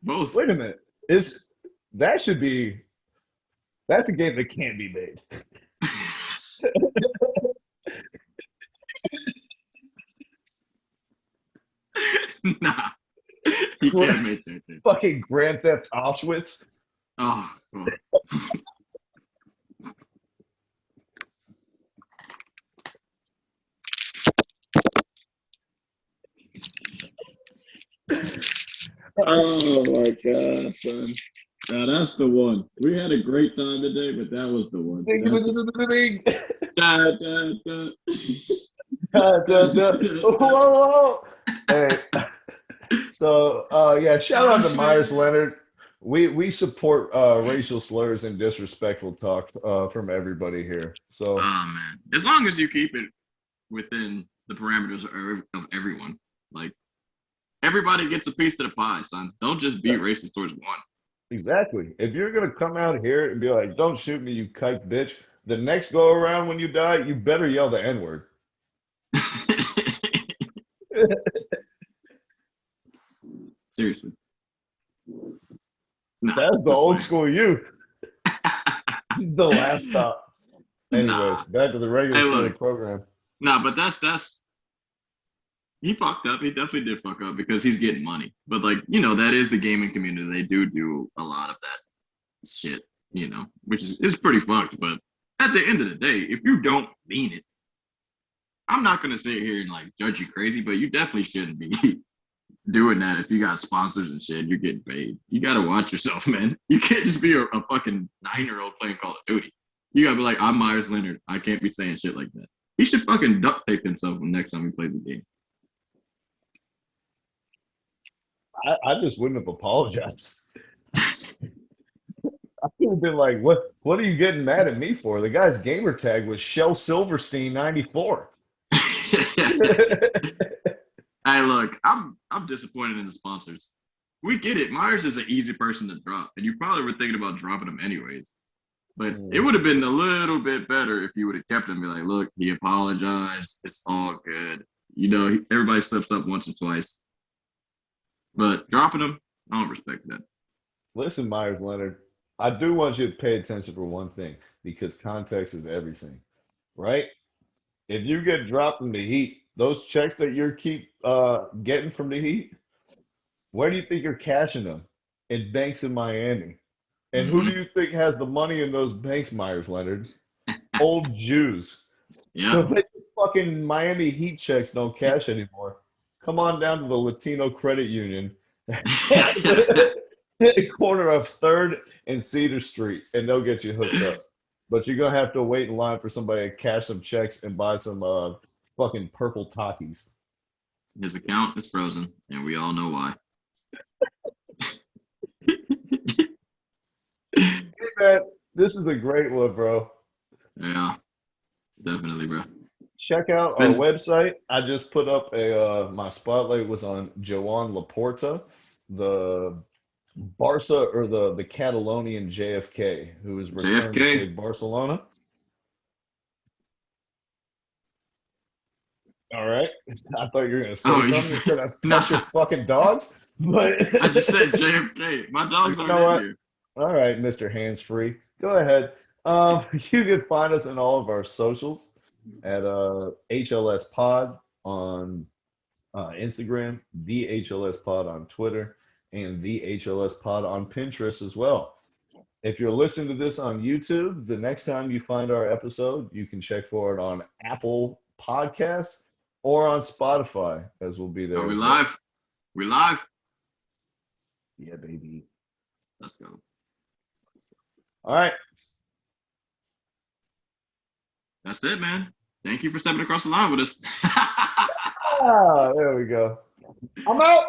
both. Wait a minute. That's a game that can't be made. Nah, he can't make that thing. Fucking Grand Theft Auschwitz. Oh, cool. Oh my God, son. Now that's the one. We had a great time today, but that was the one. That's the, Whoa, whoa. Hey. So yeah, shout out to Myers Leonard. We support racial slurs and disrespectful talk from everybody here. So Oh man, as long as you keep it within the parameters of everyone, like everybody gets a piece of the pie, son. Don't just be racist towards one. exactly. If you're gonna come out here and be like, "Don't shoot me, you kike bitch," the next go around when you die, you better yell the N-word. Seriously. Nah, That's the just old playing. school you. The last stop. Anyways, Nah. back to the regular Hey, scheduled look. program. Nah, but that's he fucked up. He definitely did fuck up because he's getting money. But like, that is the gaming community. They do a lot of that shit, which is pretty fucked. But at the end of the day, if you don't mean it, I'm not gonna sit here and like judge you crazy, but you definitely shouldn't be doing that if you got sponsors and shit. You're getting paid. You gotta watch yourself, man. You can't just be a fucking 9-year-old playing Call of Duty. You gotta be like, I'm Myers Leonard. I can't be saying shit like that. He should fucking duct tape himself when next time he plays the game. I just wouldn't have apologized. I would have been like, what are you getting mad at me for? The guy's gamer tag was Shell Silverstein 94. Hey, look, I'm disappointed in the sponsors. We get it. Myers is an easy person to drop, and you probably were thinking about dropping him anyways. But it would have been a little bit better if you would have kept him and be like, look, he apologized. It's all good. Everybody slips up once or twice. But dropping him, I don't respect that. Listen, Myers Leonard, I do want you to pay attention for one thing, because context is everything, right? If you get dropped in the Heat, those checks that you keep getting from the Heat, where do you think you're cashing them? In banks in Miami. And who do you think has the money in those banks, Myers Leonard? Old Jews. Yeah. So the fucking Miami Heat checks don't cash anymore. Come on down to the Latino Credit Union at the corner of 3rd and Cedar Street, and they'll get you hooked up. But you're going to have to wait in line for somebody to cash some checks and buy some fucking purple Takis. His account is frozen, and we all know why. Hey, man, this is a great one, bro. Yeah, definitely, bro. Check out our website. I just put up my spotlight was on Joan Laporta, the Barca or the Catalonian JFK, who is returned to JFK. save Barcelona. All right. I thought you were gonna say something instead of touch your fucking dogs. But I just said JFK. My dogs You know aren't what? in here. all right, Mr. Hands Free. Go ahead. You can find us on all of our socials at HLS Pod on Instagram, the HLS Pod on Twitter, and the HLS Pod on Pinterest as well. If you're listening to this on YouTube, the next time you find our episode, you can check for it on Apple Podcasts or on Spotify, as we'll be there. Are we as well. live? We live? Yeah, baby. Let's go. All right. That's it, man. Thank you for stepping across the line with us. There we go. I'm out.